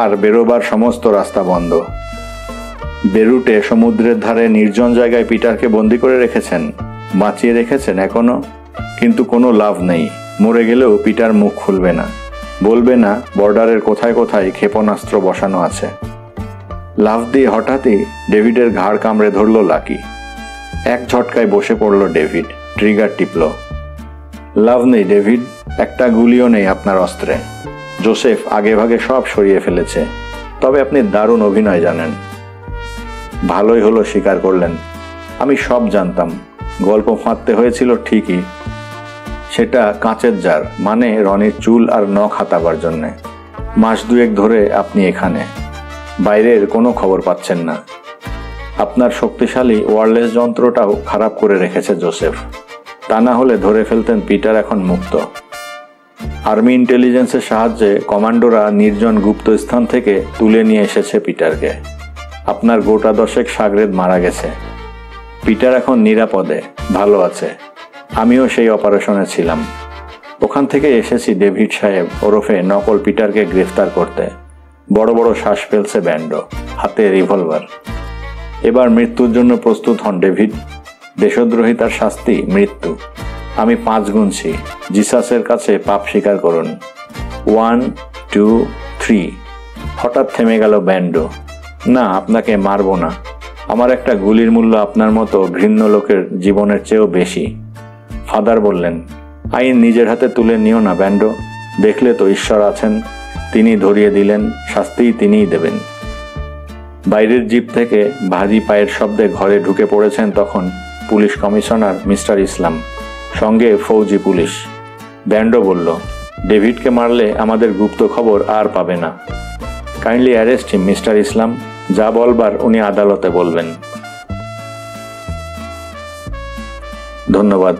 আর বেরোবার সমস্ত রাস্তা বন্ধ। বেরুটে সমুদ্রের ধারে নির্জন জায়গায় পিটারকে বন্দি করে রেখেছেন, বাঁচিয়ে রেখেছেন এখনো, কিন্তু কোনো লাভ নেই। মরে গেলেও পিটার মুখ খুলবে না, বলবে না বর্ডারের কোথায় কোথায় ক্ষেপণাস্ত্র বসানো আছে। লাফ দিয়ে হঠাৎই ডেভিডের ঘাড় কামড়ে ধরল লাকি। এক ঝটকায় বসে পড়ল ডেভিড, ট্রিগার টিপল। লাভ নেই ডেভিড, একটা গুলিও নেই আপনার অস্ত্রে। জোসেফ আগেভাগে সব সরিয়ে ফেলেছে, তবে আপনি দারুণ অভিনয় জানেন। ভালোই হলো স্বীকার করলেন। আমি সব জানতাম, গল্প ফাঁদতে হয়েছিল ঠিকই। সেটা কাঁচের জার, মানে রনির চুল আর নখ হাতাবার জন্যে। মাস 2 ধরে আপনি এখানে, বাইরের কোনো খবর পাচ্ছেন না। আপনার শক্তিশালী ওয়্যারলেস যন্ত্রটাও খারাপ করে রেখেছে জোসেফ, তা না হলে ধরে ফেলতেন পিটার এখন মুক্ত। আর্মি ইন্টেলিজেন্সের সাহায্যে কমান্ডোরা নির্জন গুপ্ত স্থান থেকে তুলে নিয়ে এসেছে পিটারকে। আপনার গোটা 10 শাগরেদ মারা গেছে। পিটার এখন নিরাপদে ভালো আছে। আমিও সেই অপারেশনে ছিলাম। ওখান থেকে এসেছি ডেভিড সাহেব ওরফে নকল পিটারকে গ্রেফতার করতে। বড় বড় শ্বাস ফেলছে ব্যান্ডো, হাতে রিভলভার। এবার মৃত্যুর জন্য প্রস্তুত হন ডেভিড। দেশদ্রোহিতার শাস্তি মৃত্যু। আমি 5 গুনছি, জিসাসের কাছে পাপ স্বীকার করুন। 1, 2, 3। হঠাৎ থেমে গেল ব্যান্ডো। না, আপনাকে মারব না। আমার একটা গুলির মূল্য আপনার মতো ঘৃণ্য লোকের জীবনের চেয়েও বেশি। ফাদার বললেন, আইন নিজের হাতে তুলে নিও না ব্যান্ডো। দেখলে তো ঈশ্বর আছেন, তিনি ধরিয়ে দিলেন, শাস্তি তিনিই দেবেন। বাইরের জিপ থেকে ভারী পায়ের শব্দে ঘরে ঢুকে পড়েছেন তখন পুলিশ কমিশনার মিস্টার ইসলাম, সঙ্গে ফৌজি পুলিশ। ব্যান্ডো বলল, ডেভিডকে মারলে আমাদের গুপ্ত খবর আর পাবে না। কাইন্ডলি অ্যারেস্ট হিম মিস্টার ইসলাম। যা বলবার উনি আদালতে বলবেন। ধন্যবাদ।